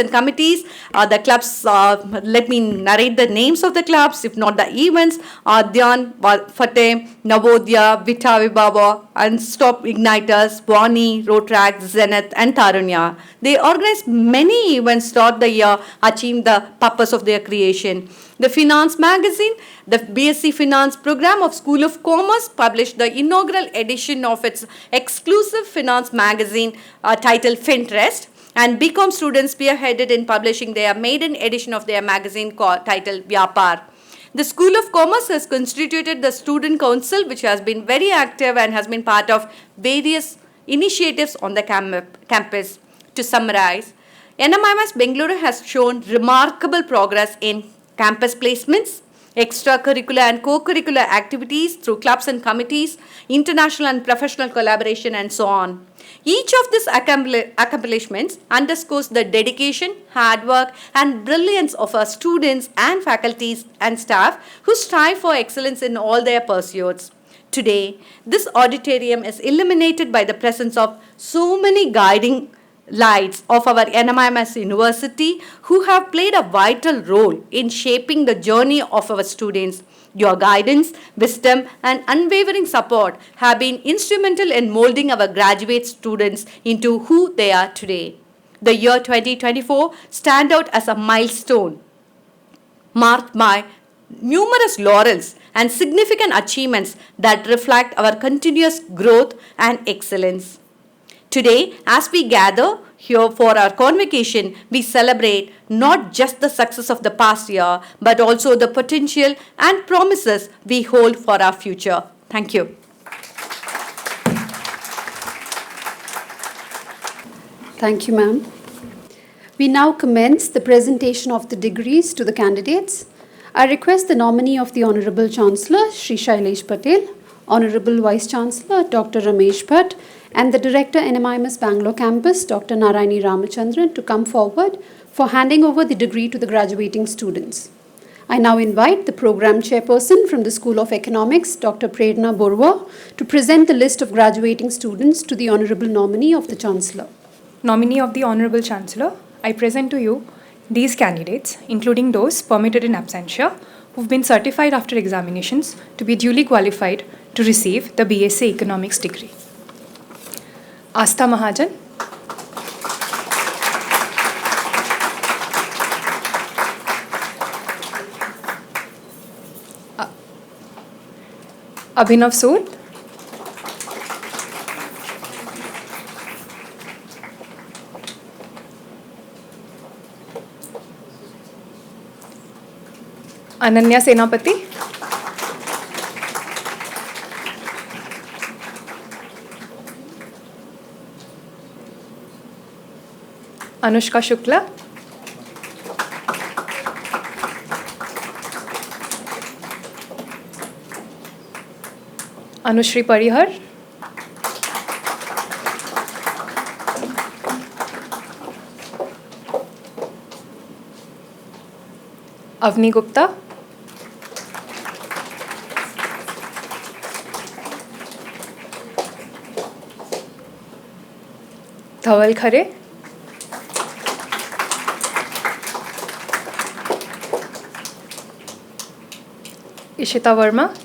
committees. The clubs, let me narrate the names of the clubs, if not the events, Dhyan, Fateh, Navodaya, Vita Vibhava, Unstop Igniters, Vani, Rotrack, Zenith and Tarunya. They organized many events throughout the year, achieving the purpose of their creation. The Finance magazine, the BSc Finance program of School of Commerce, published the inaugural edition of its exclusive finance magazine titled Finterest, and BCom students spearheaded in publishing their maiden edition of their magazine titled Vyapar. The School of Commerce has constituted the Student Council, which has been very active and has been part of various initiatives on the campus. To summarize, NMIMS Bengaluru has shown remarkable progress in campus placements, extracurricular and co-curricular activities through clubs and committees, international and professional collaboration, and so on. Each of these accomplishments underscores the dedication, hard work, and brilliance of our students and faculties and staff who strive for excellence in all their pursuits. Today, this auditorium is illuminated by the presence of so many guiding lights of our NMIMS University who have played a vital role in shaping the journey of our students. Your guidance, wisdom, and unwavering support have been instrumental in molding our graduate students into who they are today. The year 2024 stands out as a milestone marked by numerous laurels and significant achievements that reflect our continuous growth and excellence. Today, as we gather here for our convocation, we celebrate not just the success of the past year, but also the potential and promises we hold for our future. Thank you. Thank you, ma'am. We now commence the presentation of the degrees to the candidates. I request the nominee of the Honorable Chancellor, Shri Shailesh Patel, Honorable Vice Chancellor, Dr. Ramesh Bhatt, and the Director, NMIMS Bangalore Campus, Dr. Narayani Ramachandran, to come forward for handing over the degree to the graduating students. I now invite the Program Chairperson from the School of Economics, Dr. Prerna Borua, to present the list of graduating students to the Honorable Nominee of the Chancellor. Nominee of the Honorable Chancellor, I present to you these candidates, including those permitted in absentia, who've been certified after examinations to be duly qualified to receive the BSc Economics degree. Astha Mahajan, Abhinav Sood, Ananya Senapati, Anushka Shukla, Anushri Parihar, Avni Gupta, Dhawal Khare, Ishita Verma,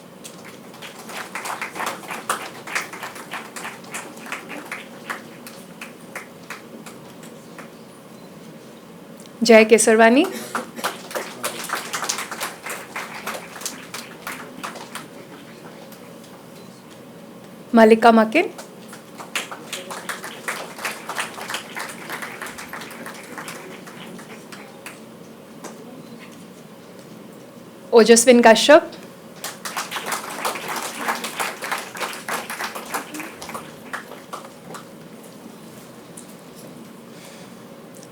Jai Kesarwani, Malika Makin, Ojaswin Kashyap,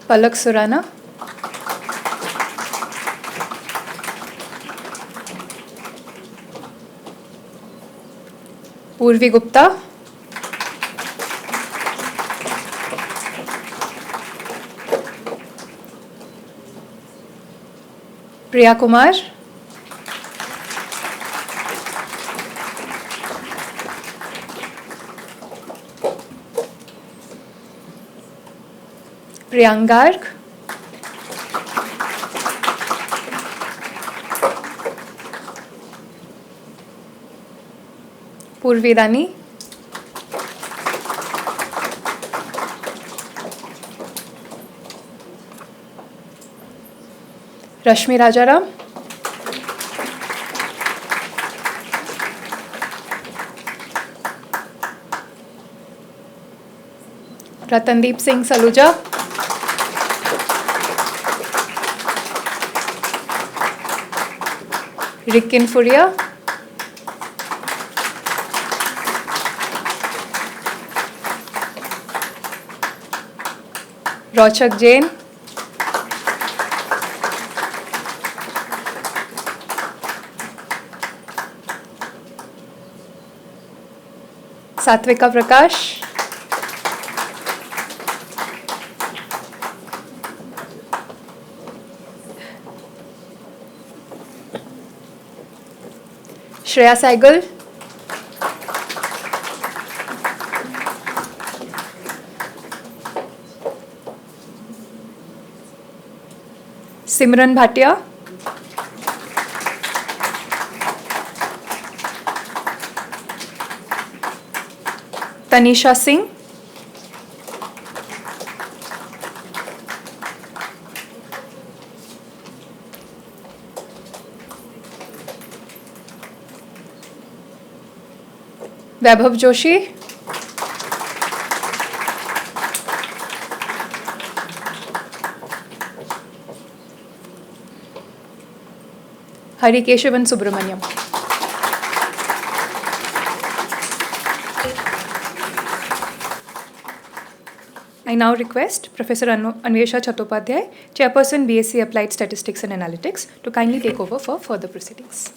Palak Surana, Purvi Gupta, Priya Kumar, Priyangarg, Purvi Dani, Rashmi Rajaram, Ratandeep Singh Saluja, Rikin Furia, Rochak Jain, Satvika Prakash, Shreya Saigal, Simran Bhatia, Tanisha Singh, Vaibhav Joshi, Hari Keshavan Subramaniam. I I now request Professor Anvesha Chattopadhyay, Chairperson BSc Applied Statistics and Analytics, to kindly take over for further proceedings.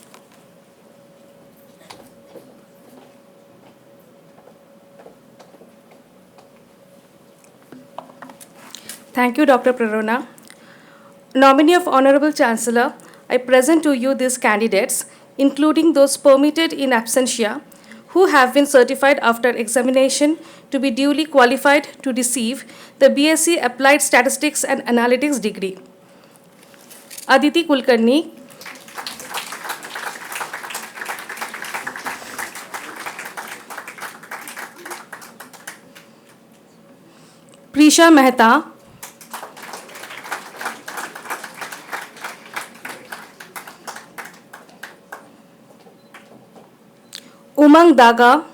Thank you, Dr. Prarona. Nominee of Honorable Chancellor, I present to you these candidates, including those permitted in absentia, who have been certified after examination to be duly qualified to receive the BSc Applied Statistics and Analytics degree. Aditi Kulkarni, Prisha Mehta, Umang Daga,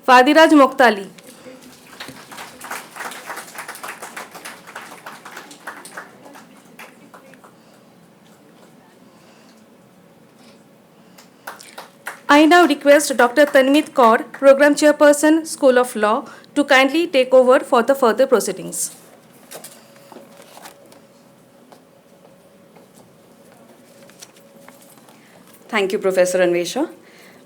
Fadiraj Mokhtali, I now request Dr. Tanmeet Kaur, Program Chairperson, School of Law, to kindly take over for the further proceedings. Thank you, Professor Anvesha.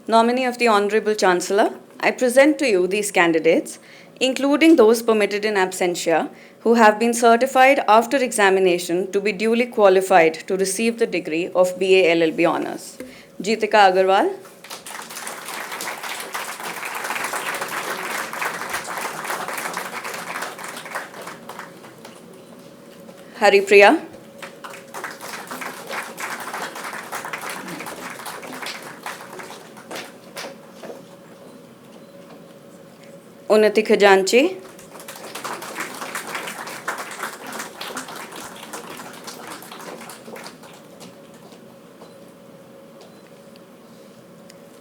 Nominee of the Honorable Chancellor, I present to you these candidates, including those permitted in absentia, who have been certified after examination to be duly qualified to receive the degree of BA LLB Honours. Jeetika Agarwal, Haripriya, Unnati Khajanchi,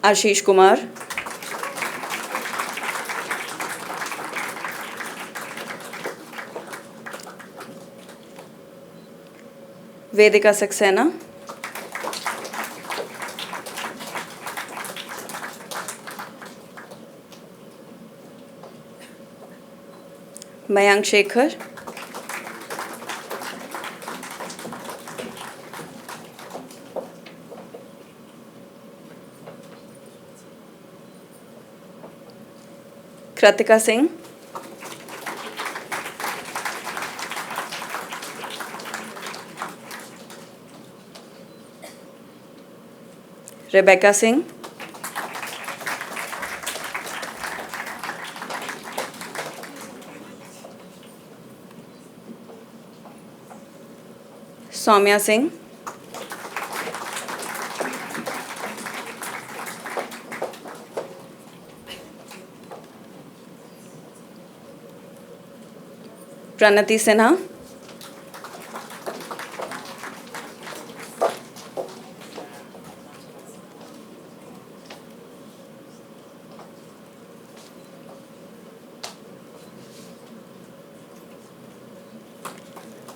Ashish Kumar, Vedika Saxena, Mayank Shekhar, Kratika Singh, Rebecca Singh, Soumya Singh, Pranati Sinha,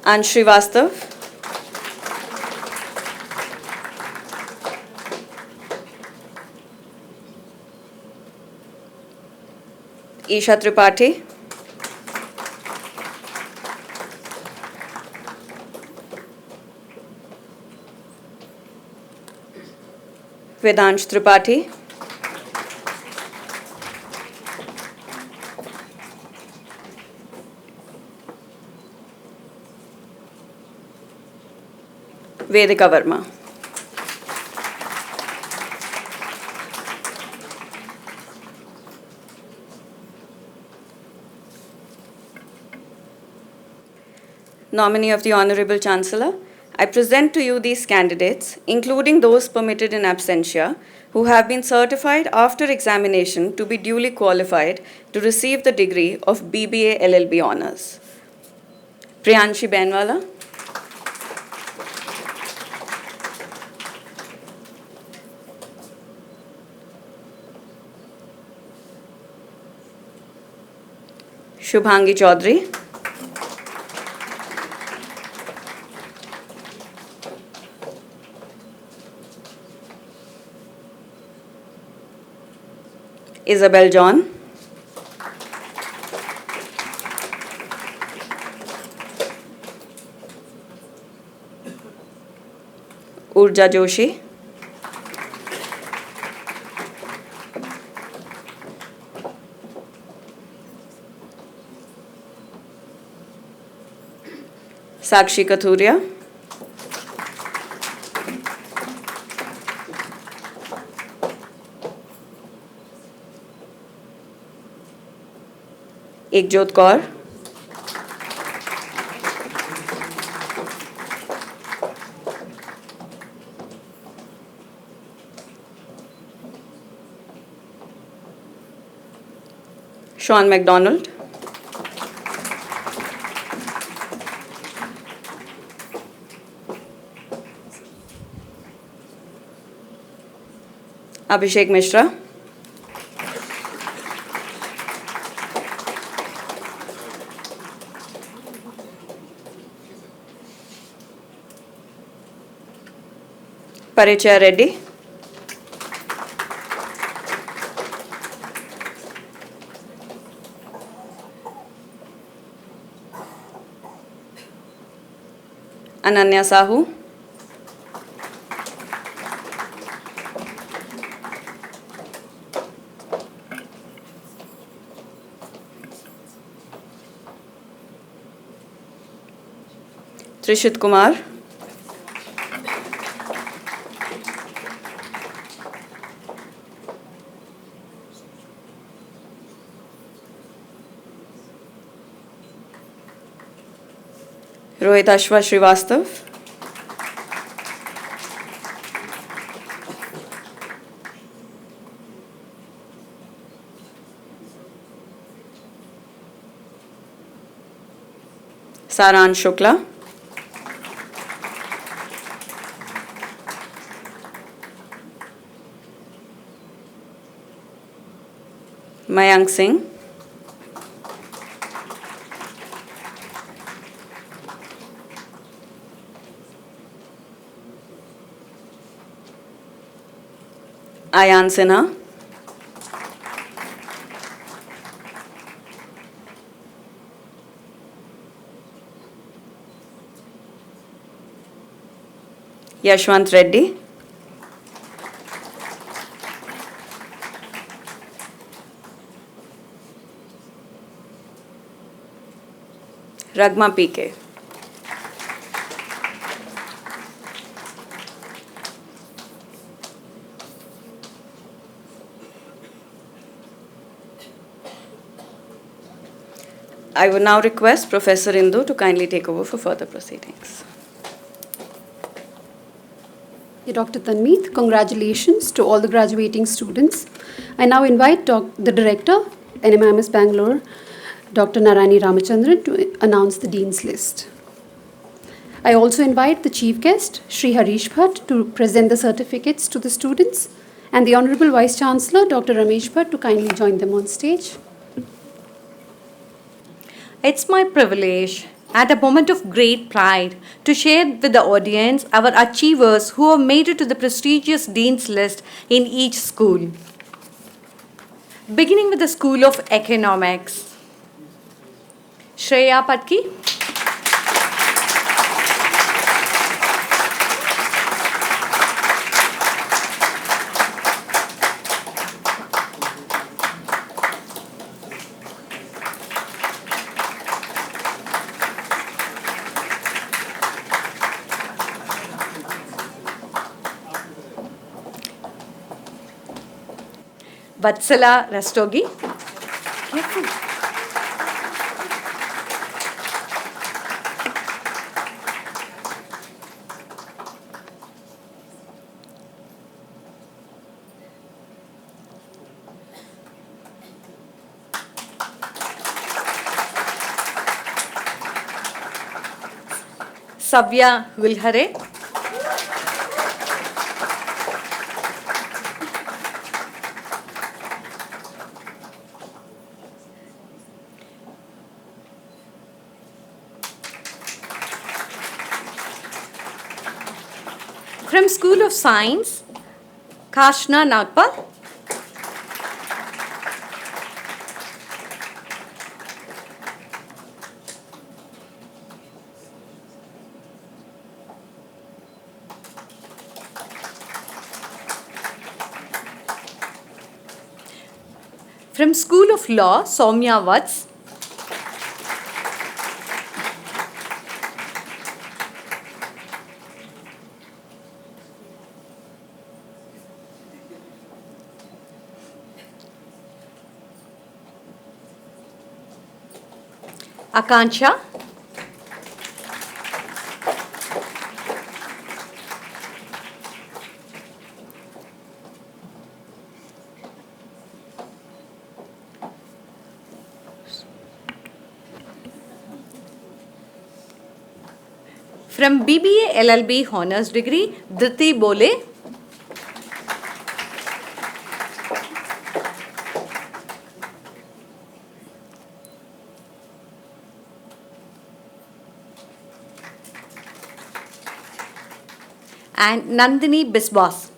Ansh Srivastav, Isha Tripathi, Vedansh Tripathi, Vedika Verma. Nominee of the Honorable Chancellor, I present to you these candidates, including those permitted in absentia, who have been certified after examination to be duly qualified to receive the degree of BBA LLB Honours. Priyanshi Benwala, Shubhangi Chaudhary, Isabel John, Urja Joshi, Sakshi Kathuria, Ekjot Kaur, Sean McDonald, Abhishek Mishra, Parichaya Reddy, Ananya Sahu, Trishit Kumar, Rohit Ashwa Srivastav, Saran Shukla, Mayank Singh, Ayan Sinha, Yashwant Reddy, Ragma PK. I would now request Professor Indu to kindly take over for further proceedings. Dr. Tanmeet, congratulations to all the graduating students. I now invite the Director, NMIMS Bangalore, Dr. Narani Ramachandran, to announce the Dean's list. I also invite the Chief Guest, Shri Harish Bhatt, to present the certificates to the students, and the Honorable Vice Chancellor, Dr. Ramesh Bhatt, to kindly join them on stage. It's my privilege and a moment of great pride to share with the audience our achievers who have made it to the prestigious Dean's List in each school. Beginning with the School of Economics. Shreya Patki, Vatsala Rastogi, Savya Vilhare, from School of Science, Kashna Nagpal, From School of Law, Soumya Vats. Akanksha. From BBA LLB Honours Degree, Dhriti Bole. And Nandini Biswas.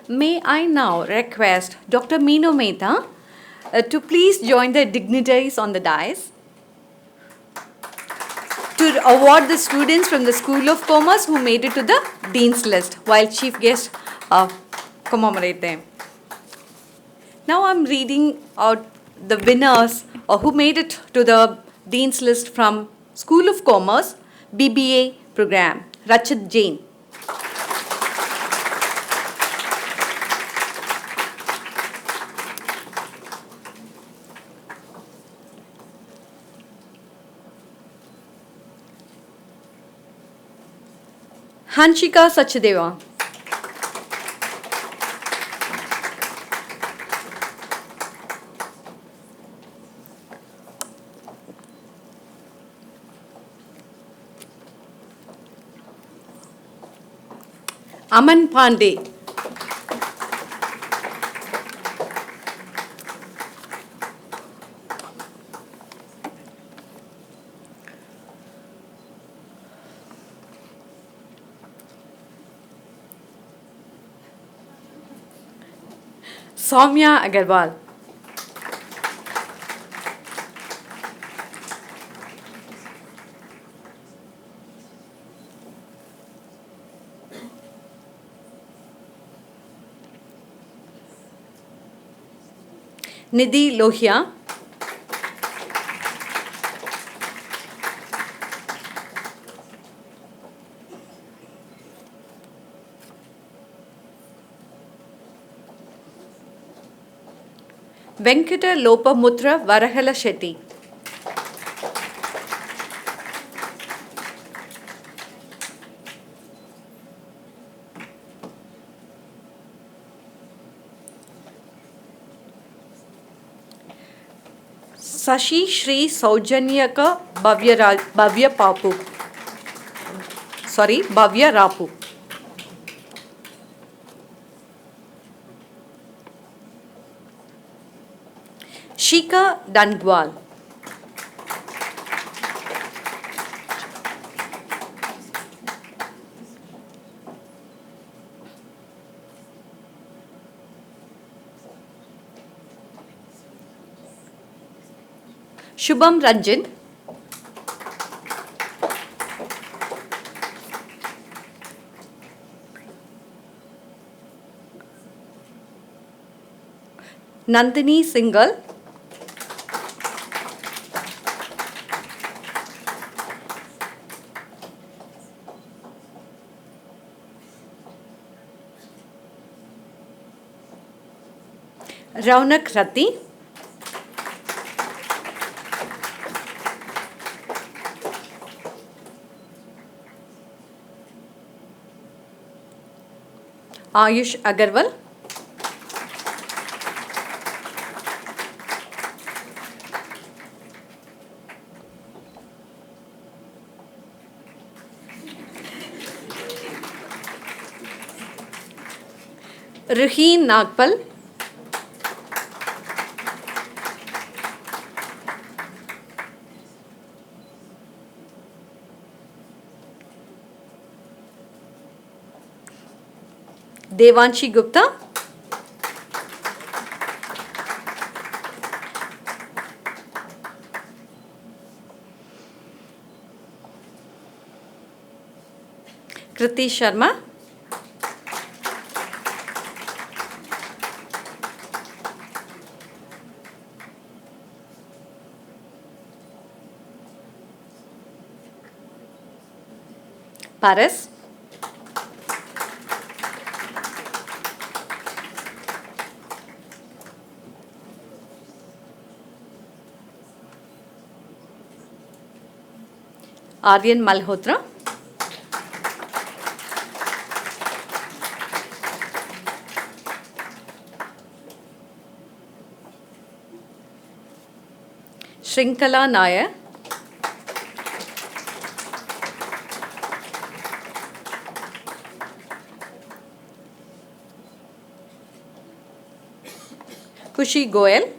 May I now request Dr. Meenu Mehta to please join the dignitaries on the dais to award the students from the School of Commerce who made it to the Dean's List, while Chief Guests commemorate them. Now I'm reading out the winners who made it to the Dean's List from School of Commerce BBA program. Rachit Jain. Hanshika Sachdeva. Aman Pandey. Soumya Agarwal. Nidhi Lohia. Venkata Lopamutra Varahala Shetty. Sashi Shri Saujanyaka Bhavya Papu. Bhavya Rapu. Shika Dandwal. Shubham Ranjan. Nandini Singhal. Raunak Rati. Ayush Agarwal. Ruheen Nagpal. Devanshi Gupta. Kriti Sharma. Paris. Aryan Malhotra. Shrinkala Nair. Kushi Goel.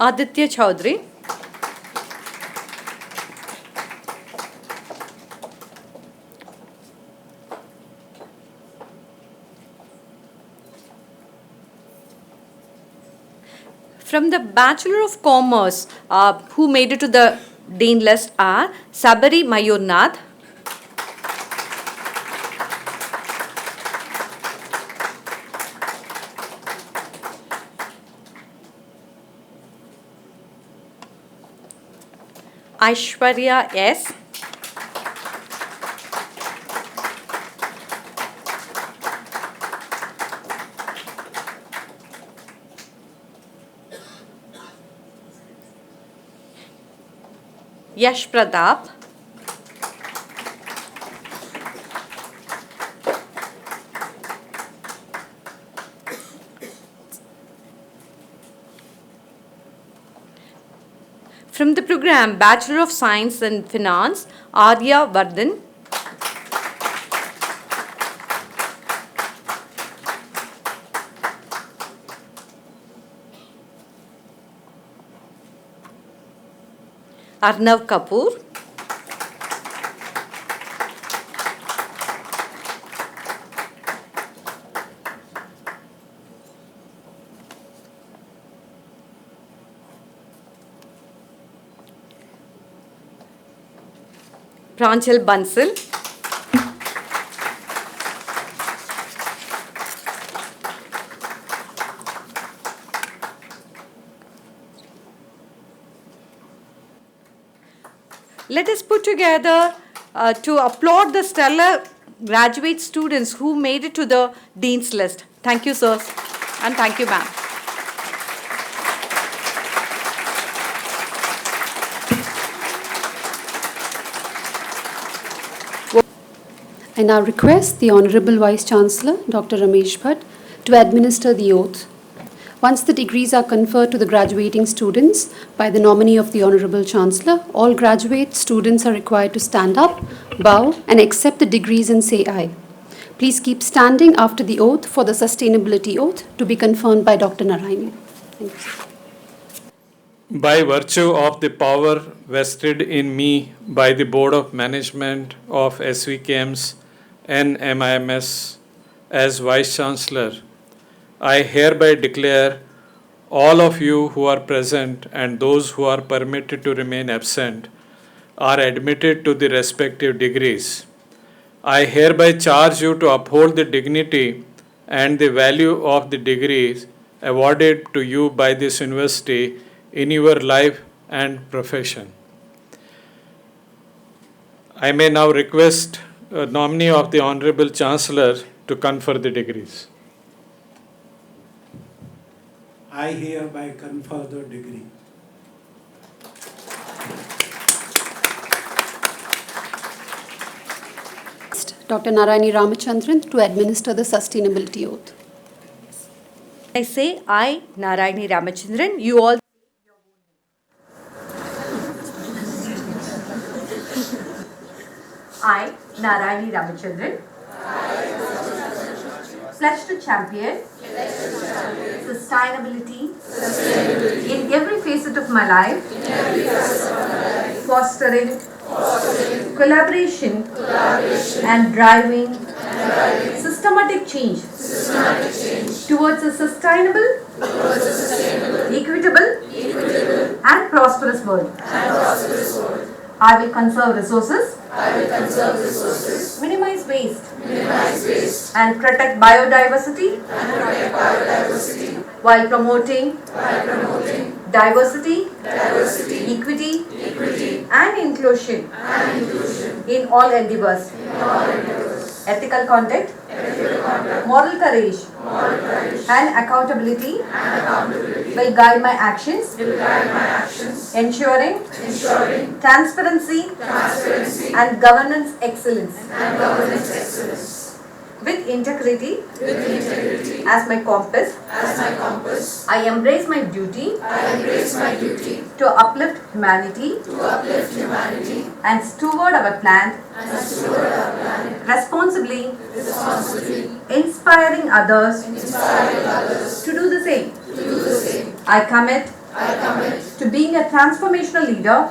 Aditya Chaudhary. From the Bachelor of Commerce, who made it to the Dean list are Sabari Mayurnath, Aishwarya S. Yash Pratap. From the program Bachelor of Science in Finance, Arya Vardhan. Arnav Kapoor. Pranchal Bansal. Let us put together to applaud the stellar graduate students who made it to the Dean's list. Thank you, sirs, and thank you, ma'am. I now request the Honorable Vice Chancellor, Dr. Ramesh Bhatt, to administer the oath. Once the degrees are conferred to the graduating students by the nominee of the Honorable Chancellor, all graduate students are required to stand up, bow, and accept the degrees and say aye. Please keep standing after the oath for the sustainability oath to be confirmed by Dr. Narayani. Thank you. By virtue of the power vested in me by the Board of Management of SVKM's NMIMS as Vice Chancellor, I hereby declare all of you who are present and those who are permitted to remain absent are admitted to the respective degrees. I hereby charge you to uphold the dignity and the value of the degrees awarded to you by this university in your life and profession. I may now request a nominee of the Honorable Chancellor to confer the degrees. I hereby confer the degree. Dr. Narayani Ramachandran to administer the sustainability oath. I say I, Narayani Ramachandran, you all. I, Narayani Ramachandran, pledge to champion sustainability in every facet of my life, fostering collaboration and driving systematic change towards a sustainable equitable, and prosperous world. I will conserve resources, minimize waste, and protect biodiversity, while promoting diversity, equity, and inclusion in all endeavors. Ethical conduct, moral courage, and accountability will guide my actions, ensuring transparency and governance excellence. With integrity as my compass, I embrace my duty to uplift humanity and steward our planet responsibly, inspiring others to do the same. I commit to being a transformational leader,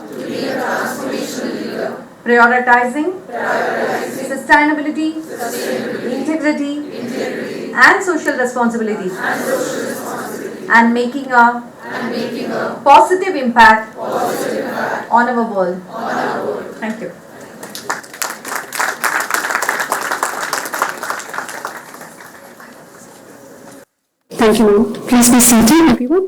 prioritizing sustainability, integrity, and social responsibility, and making a positive impact on our world. Thank you. Thank you, ma'am. Please be seated, everyone.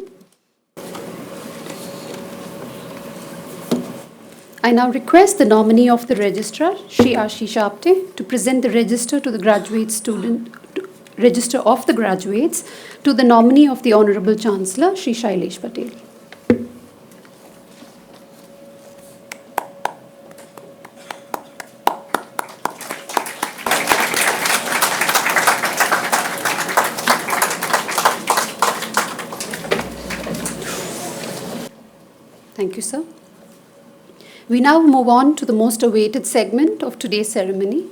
I now request the nominee of the registrar, Shri Ashish Apte, to present the register to the register of the graduates to the nominee of the Honorable Chancellor, Shri Shailesh Patel. Thank you, sir. We now move on to the most awaited segment of today's ceremony.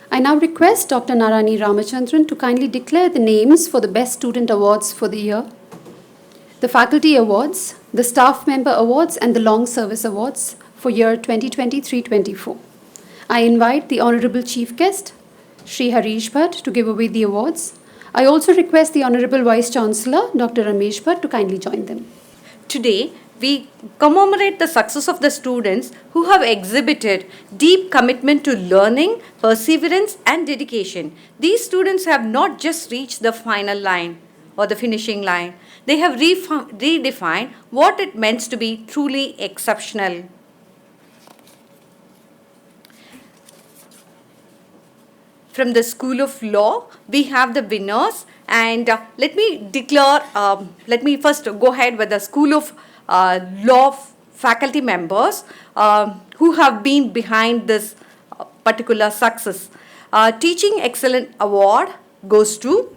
I now request Dr. Narani Ramachandran to kindly declare the names for the Best Student Awards for the year, the Faculty Awards, the Staff Member Awards, and the Long Service Awards for year 2023-24. I invite the Honorable Chief Guest, Shri Harish Bhatt, to give away the awards. I also request the Honorable Vice Chancellor, Dr. Ramesh Bhatt, to kindly join them. Today, we commemorate the success of the students who have exhibited deep commitment to learning, perseverance, and dedication. These students have not just reached the final line or the finishing line, they have redefined what it meant to be truly exceptional. From the School of Law, we have the winners, and let me first go ahead with the School of Law faculty members who have been behind this particular success. Teaching Excellence Award goes to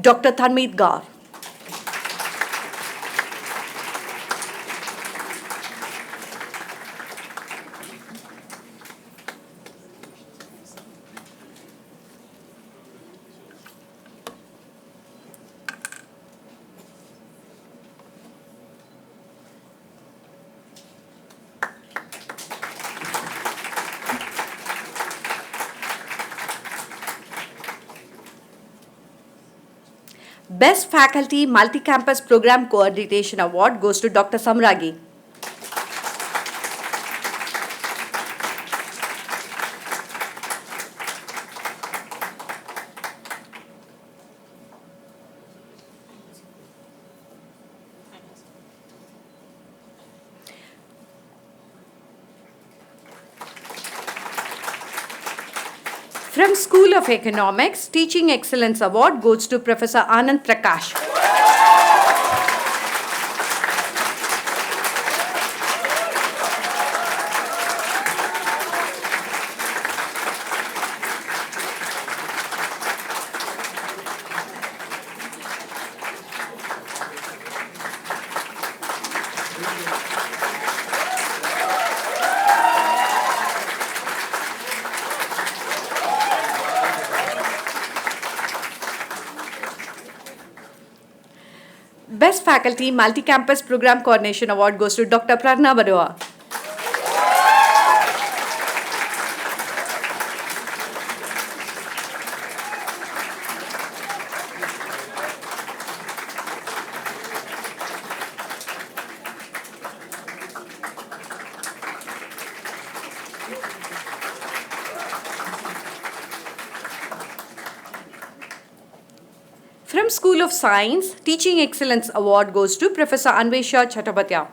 Dr. Tanmeet Gar. Best Faculty Multi-Campus Program Coordination Award goes to Dr. Samragi. From School of Economics, Teaching Excellence Award goes to Professor Anand Prakash. Best Faculty Multi-Campus Program Coordination Award goes to Dr. Prarna Barua. From School of Science, Teaching Excellence Award goes to Professor Anvesha Chattopadhyay.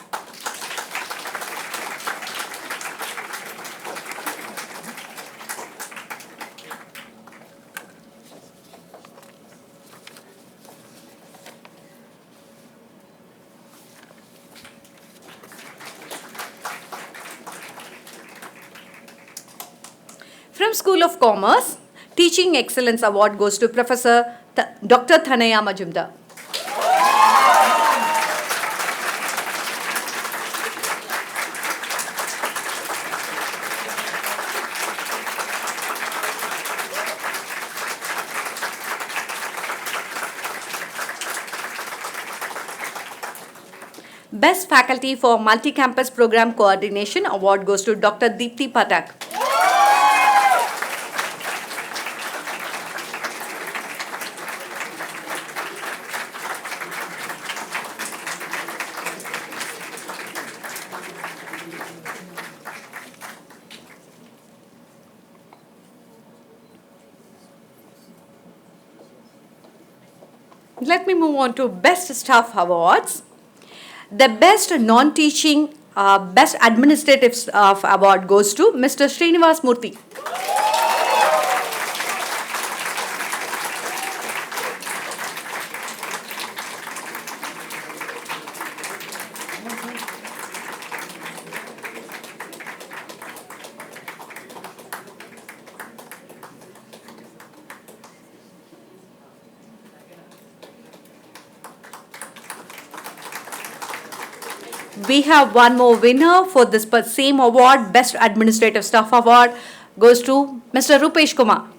From School of Commerce, Teaching Excellence Award goes to Professor Dr. Thanaya Majumdar. Best Faculty for Multi-Campus Program Coordination Award goes to Dr. Deepthi Patak. Let me move on to Best Staff Awards. The Best Non-Teaching, Best Administrative Staff Award goes to Mr. Srinivas Murthy. We have one more winner for this same award. Best Administrative Staff Award goes to Mr. Rupesh Kumar.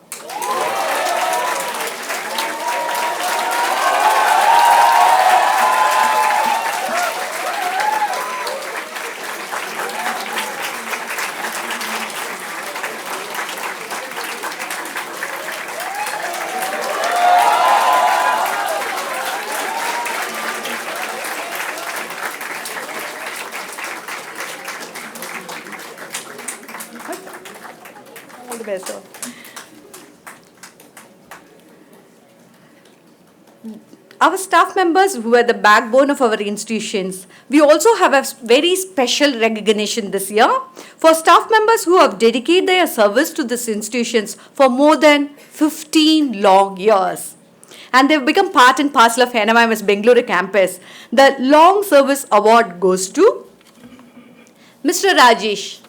All the best, sir. Our staff members who are the backbone of our institutions. We also have a very special recognition this year for staff members who have dedicated their service to these institutions for more than 15 long years. And they've become part and parcel of NMIMS Bangalore Campus. The Long Service Award goes to Mr. Rajesh.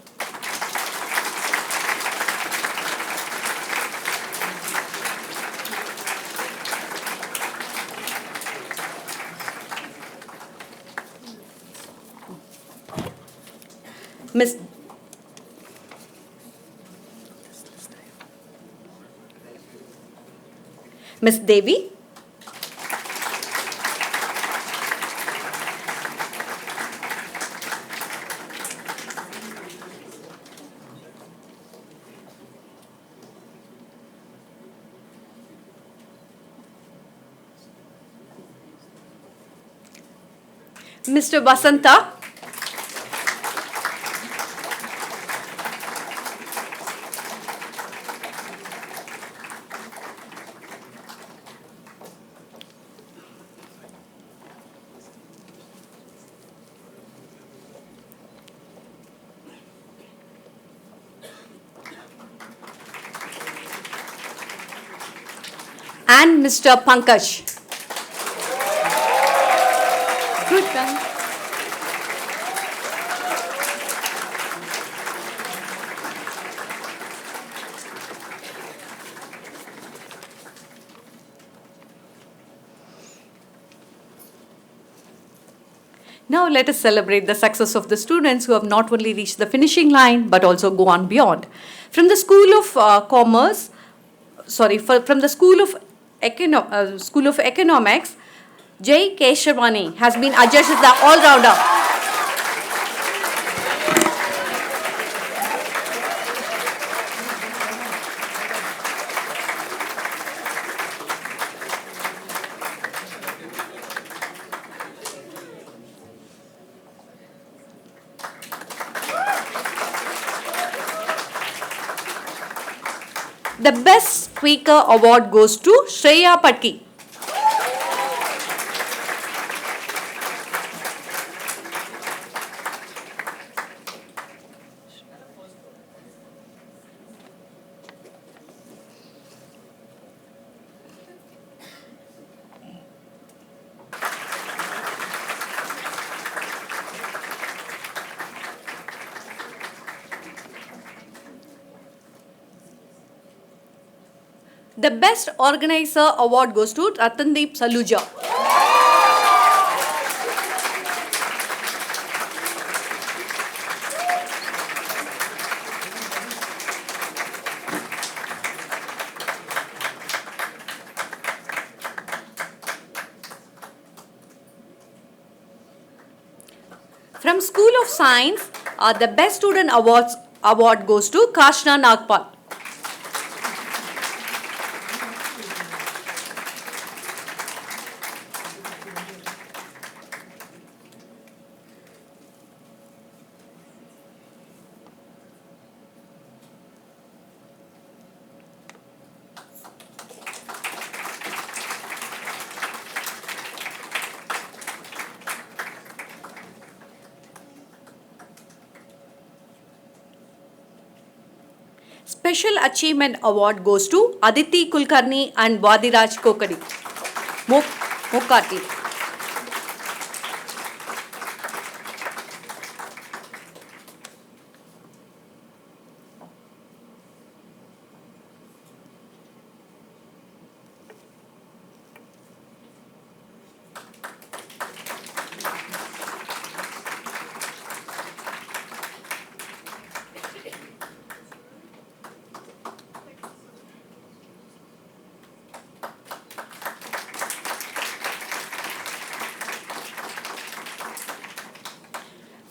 Miss Devi. Mr. Vasanta. And Mr. Pankaj. Good done. Now let us celebrate the success of the students who have not only reached the finishing line but also go on beyond. From the School of from the School of Economics, Jay Keshavani has been adjudged as the all-rounder. The Best Speaker Award goes to Shreya Patki. The Best Organizer award goes to Ratandeep Saluja. From School of Science, the Best Student award goes to Kashna Nagpal. Special Achievement Award goes to Aditi Kulkarni and Vadiraj Kokadi. Mokati.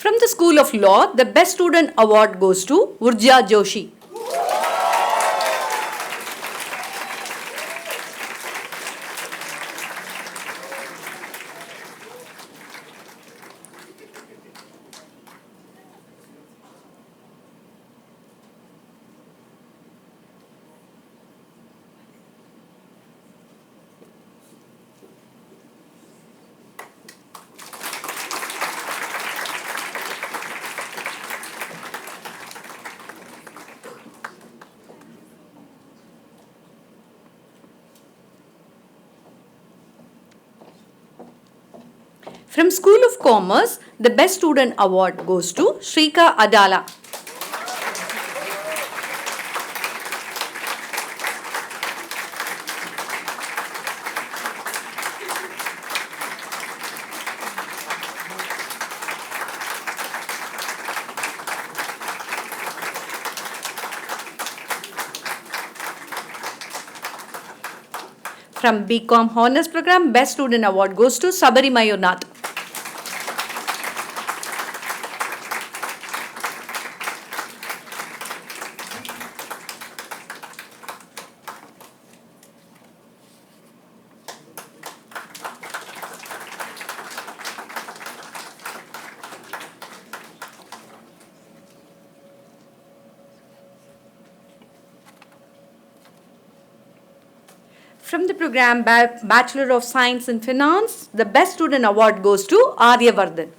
From the School of Law, the Best Student Award goes to Urja Joshi. From School of Commerce, the Best Student Award goes to Shrika Adala. From BCom Honors Program, Best Student Award goes to Sabari Mayurnath. From the program Bachelor of Science in Finance, the Best Student Award goes to Aryavardhan.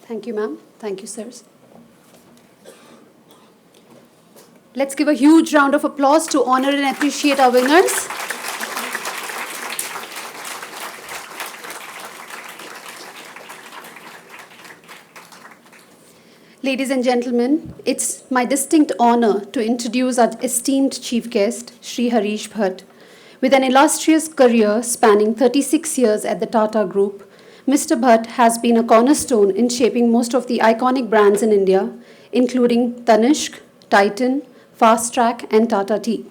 Thank you, ma'am. Thank you, sirs. Let's give a huge round of applause to honor and appreciate our winners. Ladies and gentlemen, it's my distinct honor to introduce our esteemed chief guest, Shri Harish Bhatt. With an illustrious career spanning 36 years at the Tata Group, Mr. Bhatt has been a cornerstone in shaping most of the iconic brands in India, including Tanishq, Titan, Fast Track, and Tata Tea.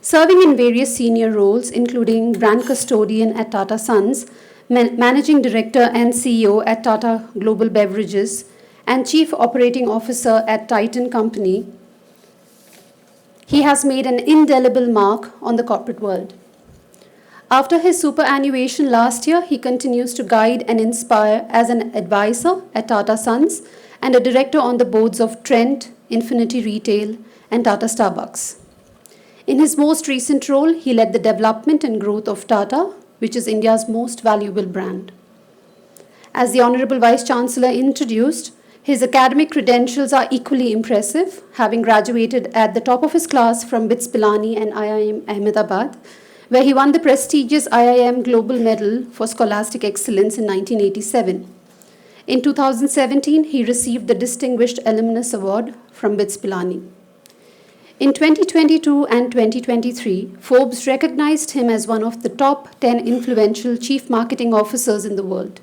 Serving in various senior roles, including brand custodian at Tata Sons, managing director and CEO at Tata Global Beverages, and chief operating officer at Titan Company, he has made an indelible mark on the corporate world. After his superannuation last year, he continues to guide and inspire as an advisor at Tata Sons and a director on the boards of Trent, Infinity Retail, and Tata Starbucks. In his most recent role, he led the development and growth of Tata, which is India's most valuable brand. As the Honorable Vice Chancellor introduced, his academic credentials are equally impressive, having graduated at the top of his class from BITS Pilani and IIM Ahmedabad, where he won the prestigious IIM Global Medal for Scholastic Excellence in 1987. In 2017, he received the Distinguished Alumnus Award from BITS Pilani. In 2022 and 2023, Forbes recognized him as one of the top 10 influential chief marketing officers in the world.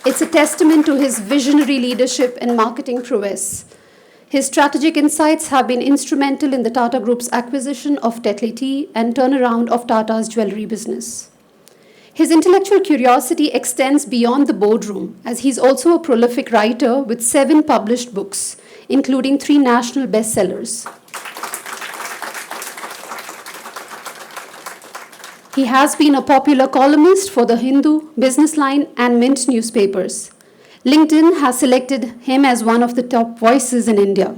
It's a testament to his visionary leadership and marketing prowess. His strategic insights have been instrumental in the Tata Group's acquisition of Tetley Tea and turnaround of Tata's jewelry business. His intellectual curiosity extends beyond the boardroom, as he's also a prolific writer with 7 published books, including 3 national bestsellers. He has been a popular columnist for The Hindu, Business Line, and Mint newspapers. LinkedIn has selected him as one of the top voices in India.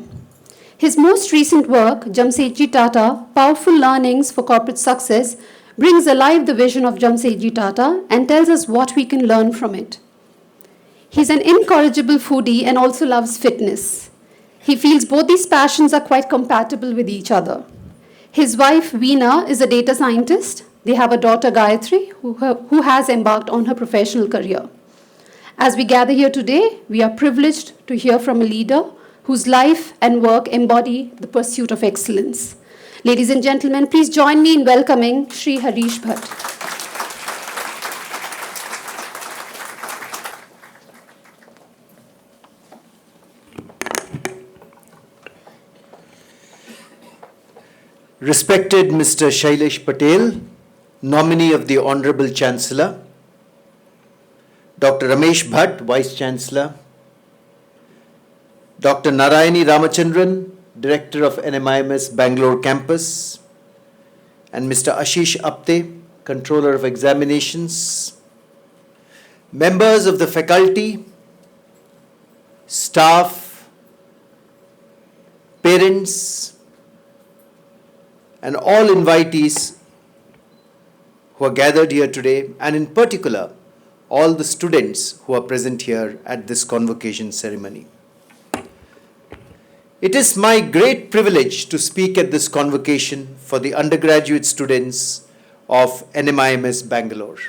His most recent work, Jamsetji Tata, Powerful Learnings for Corporate Success, brings alive the vision of Jamsetji Tata and tells us what we can learn from it. He's an incorrigible foodie and also loves fitness. He feels both these passions are quite compatible with each other. His wife, Veena, is a data scientist. They have a daughter, Gayatri, who has embarked on her professional career. As we gather here today, we are privileged to hear from a leader whose life and work embody the pursuit of excellence. Ladies and gentlemen, please join me in welcoming Shri Harish Bhatt. Respected Mr. Shailesh Patel, nominee of the Honorable Chancellor, Dr. Ramesh Bhatt, Vice Chancellor, Dr. Narayani Ramachandran, Director of NMIMS Bangalore Campus, and Mr. Ashish Apte, Controller of Examinations, members of the faculty, staff, parents, and all invitees who are gathered here today, and in particular, all the students who are present here at this convocation ceremony. It is my great privilege to speak at this convocation for the undergraduate students of NMIMS Bangalore.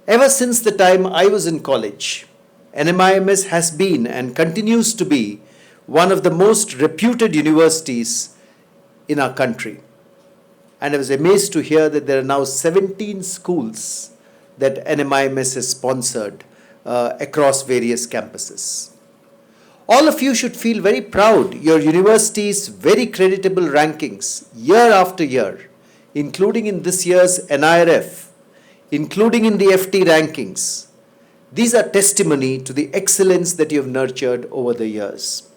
Ever since the time I was in college, NMIMS has been and continues to be one of the most reputed universities in our country. And I was amazed to hear that there are now 17 schools that NMIMS has sponsored across various campuses. All of you should feel very proud. Your university's very creditable rankings year after year, including in this year's NIRF, including in the FT rankings. These are testimony to the excellence that you have nurtured over the years.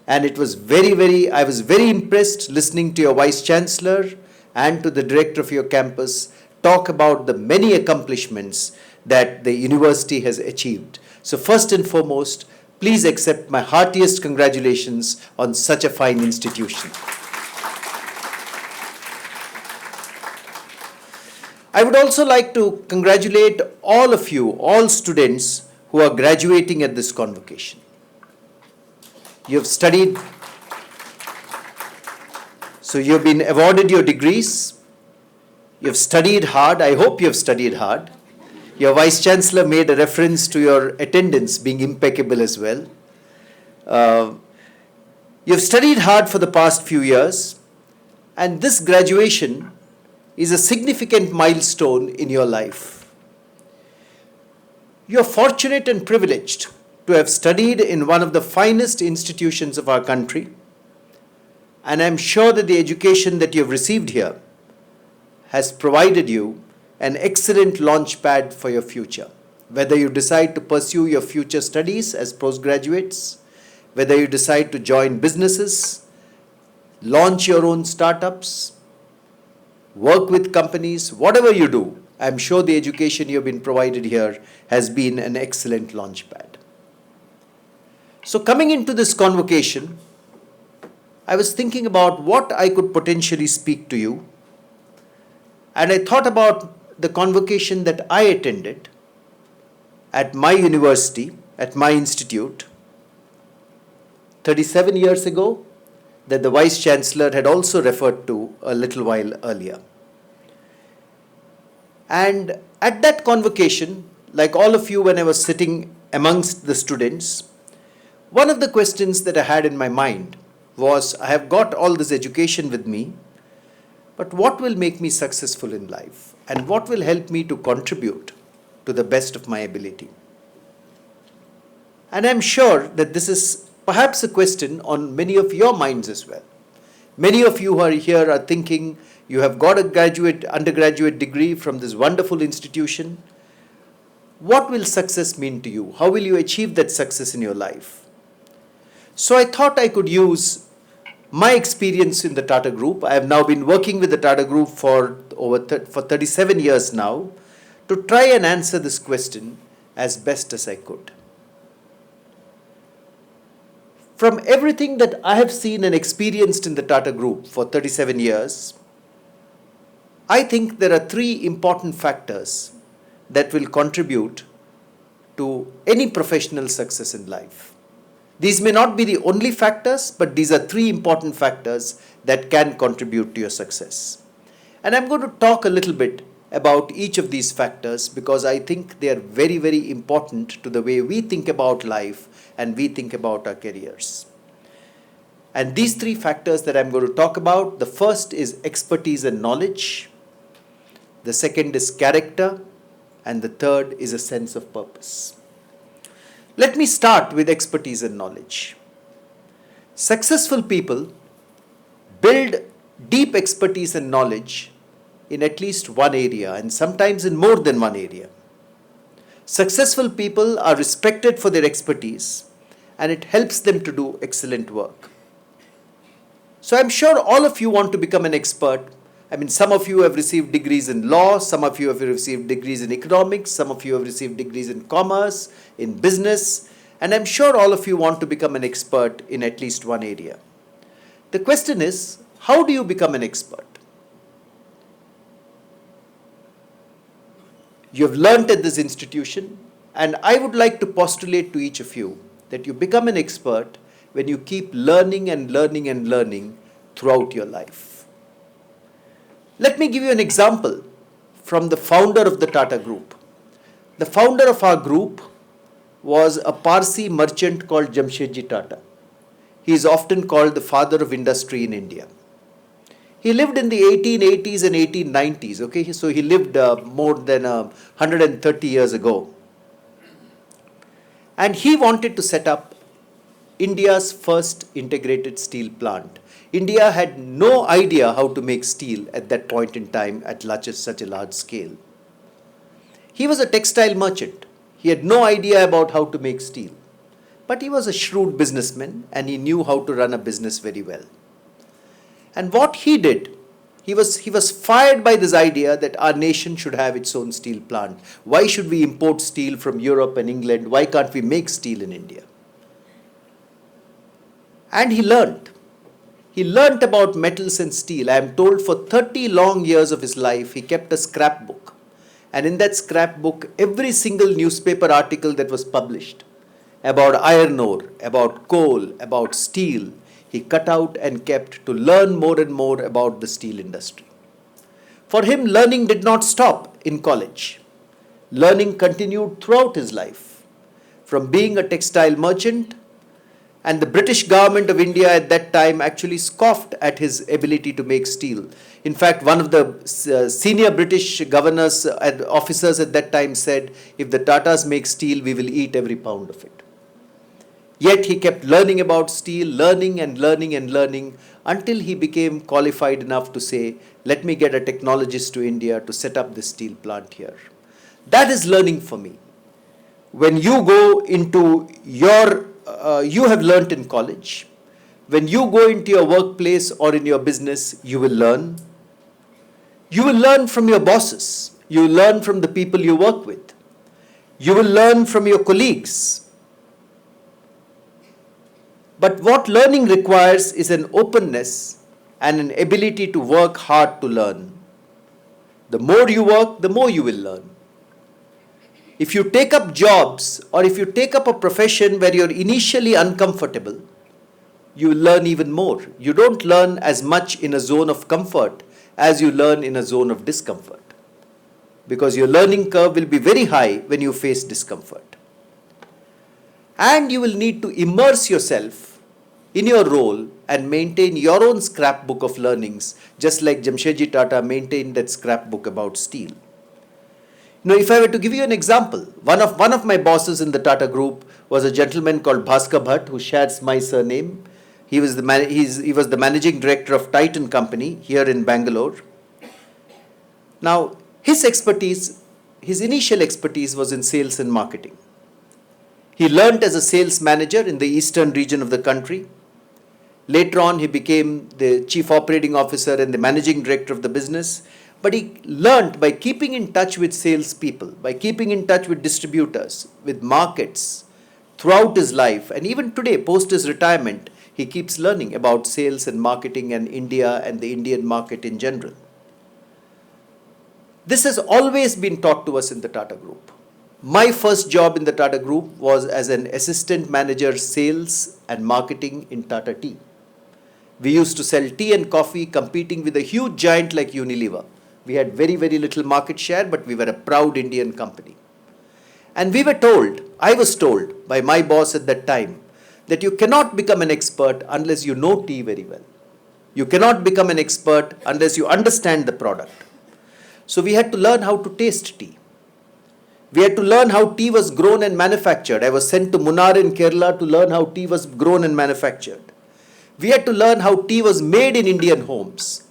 And it was I was very impressed listening to your Vice Chancellor and to the Director of your campus talk about the many accomplishments that the university has achieved. So first and foremost, please accept my heartiest congratulations on such a fine institution. I would also like to congratulate all of you, all students who are graduating at this convocation. You have studied, so you have been awarded your degrees. You have studied hard. I hope you have studied hard. Your Vice Chancellor made a reference to your attendance being impeccable as well. You have studied hard for the past few years, and this graduation is a significant milestone in your life. You are fortunate and privileged to have studied in one of the finest institutions of our country, and I am sure that the education that you have received here has provided you an excellent launchpad for your future. Whether you decide to pursue your future studies as postgraduates, whether you decide to join businesses, launch your own startups, work with companies, whatever you do, I'm sure the education you have been provided here has been an excellent launchpad. So coming into this convocation, I was thinking about what I could potentially speak to you. And I thought about the convocation that I attended at my university, at my institute, 37 years ago, that the Vice Chancellor had also referred to a little while earlier. And at that convocation, like all of you, when I was sitting amongst the students, one of the questions that I had in my mind was, I have got all this education with me, but what will make me successful in life? And what will help me to contribute to the best of my ability? And I'm sure that this is perhaps a question on many of your minds as well. Many of you who are here are thinking, you have got a undergraduate degree from this wonderful institution. What will success mean to you? How will you achieve that success in your life? So I thought I could use my experience in the Tata Group. I have now been working with the Tata Group for 37 years now, to try and answer this question as best as I could. From everything that I have seen and experienced in the Tata Group for 37 years, I think there are three important factors that will contribute to any professional success in life. These may not be the only factors, but these are three important factors that can contribute to your success. And I'm going to talk a little bit about each of these factors because I think they are very, very important to the way we think about life and we think about our careers. And these three factors that I'm going to talk about, the first is expertise and knowledge, the second is character, and the third is a sense of purpose. Let me start with expertise and knowledge. Successful people build deep expertise and knowledge in at least one area, and sometimes in more than one area. Successful people are respected for their expertise, and it helps them to do excellent work. So I'm sure all of you want to become an expert. I mean, some of you have received degrees in law, some of you have received degrees in economics, some of you have received degrees in commerce, in business, and I'm sure all of you want to become an expert in at least one area. The question is, how do you become an expert? You have learnt at this institution, and I would like to postulate to each of you that you become an expert when you keep learning and learning and learning throughout your life. Let me give you an example from the founder of the Tata Group. The founder of our group was a Parsi merchant called Jamshedji Tata. He is often called the father of industry in India. He lived in the 1880s and 1890s, okay? So he lived more than 130 years ago. And he wanted to set up India's first integrated steel plant. India had no idea how to make steel at that point in time at such a large scale. He was a textile merchant. He had no idea about how to make steel. But he was a shrewd businessman and he knew how to run a business very well. And what he did, he was fired by this idea that our nation should have its own steel plant. Why should we import steel from Europe and England? Why can't we make steel in India? And he learned. He learnt about metals and steel. I am told for 30 long years of his life, he kept a scrapbook. And in that scrapbook, every single newspaper article that was published about iron ore, about coal, about steel, he cut out and kept to learn more and more about the steel industry. For him, learning did not stop in college. Learning continued throughout his life. From being a textile merchant, and the British government of India at that time actually scoffed at his ability to make steel. In fact, one of the senior British governors and officers at that time said, if the Tatas make steel, we will eat every pound of it. Yet he kept learning about steel, learning and learning and learning until he became qualified enough to say, let me get a technologist to India to set up this steel plant here. That is learning for me. When you go into you have learnt in college. When you go into your workplace or in your business, you will learn. You will learn from your bosses. You will learn from the people you work with. You will learn from your colleagues. But what learning requires is an openness and an ability to work hard to learn. The more you work, the more you will learn. If you take up jobs or if you take up a profession where you're initially uncomfortable, you will learn even more. You don't learn as much in a zone of comfort as you learn in a zone of discomfort, because your learning curve will be very high when you face discomfort. And you will need to immerse yourself in your role and maintain your own scrapbook of learnings, just like Jamshedji Tata maintained that scrapbook about steel. If I were to give you an example, one of my bosses in the Tata Group was a gentleman called Bhaskar Bhatt, who shares my surname. He was the managing director of Titan Company here in Bangalore. Now, his initial expertise was in sales and marketing. He learnt as a sales manager in the eastern region of the country. Later on, he became the chief operating officer and the managing director of the business. But he learnt by keeping in touch with salespeople, by keeping in touch with distributors, with markets throughout his life. And even today, post his retirement, he keeps learning about sales and marketing and India and the Indian market in general. This has always been taught to us in the Tata Group. My first job in the Tata Group was as an assistant manager, sales and marketing in Tata Tea. We used to sell tea and coffee, competing with a huge giant like Unilever. We had very, very little market share, but we were a proud Indian company. And I was told by my boss at that time, that you cannot become an expert unless you know tea very well. You cannot become an expert unless you understand the product. So we had to learn how to taste tea. We had to learn how tea was grown and manufactured. I was sent to Munnar in Kerala to learn how tea was grown and manufactured. We had to learn how tea was made in Indian homes.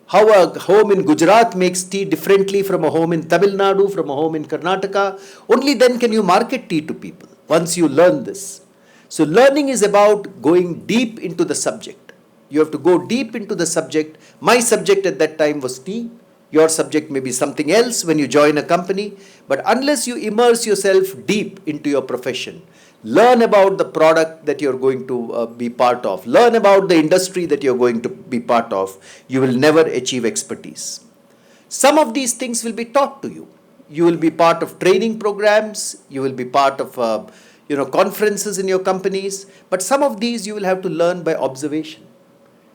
How a home in Gujarat makes tea differently from a home in Tamil Nadu, from a home in Karnataka. Only then can you market tea to people, once you learn this. So learning is about going deep into the subject. You have to go deep into the subject. My subject at that time was tea. Your subject may be something else when you join a company. But unless you immerse yourself deep into your profession, learn about the product that you're going to be part of, learn about the industry that you're going to be part of, you will never achieve expertise. Some of these things will be taught to you. You will be part of training programs, you will be part of conferences in your companies, but some of these you will have to learn by observation.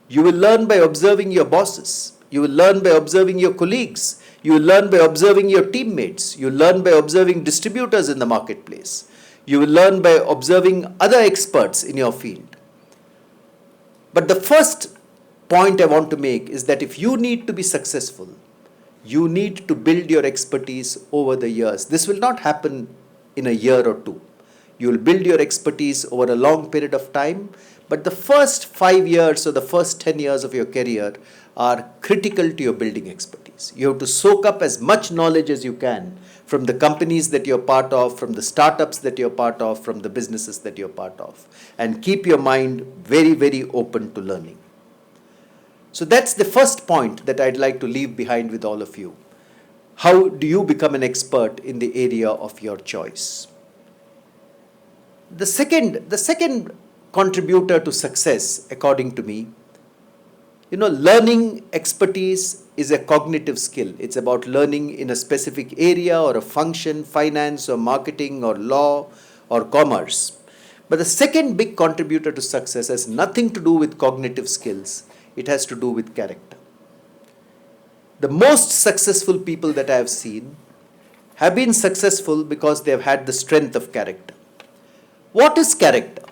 You will learn by observing your bosses. You will learn by observing your colleagues. You will learn by observing your teammates. You will learn by observing distributors in the marketplace. You will learn by observing other experts in your field. But the first point I want to make is that if you need to be successful, you need to build your expertise over the years. This will not happen in a year or two. You will build your expertise over a long period of time, but the first 5 years or the first 10 years of your career are critical to your building expertise. You have to soak up as much knowledge as you can from the companies that you're part of, from the startups that you're part of, from the businesses that you're part of, and keep your mind very, very open to learning. So that's the first point that I'd like to leave behind with all of you. How do you become an expert in the area of your choice? The second contributor to success, according to me, learning expertise is a cognitive skill. It's about learning in a specific area or a function, finance or marketing or law or commerce. But the second big contributor to success has nothing to do with cognitive skills. It has to do with character. The most successful people that I have seen have been successful because they have had the strength of character. What is character?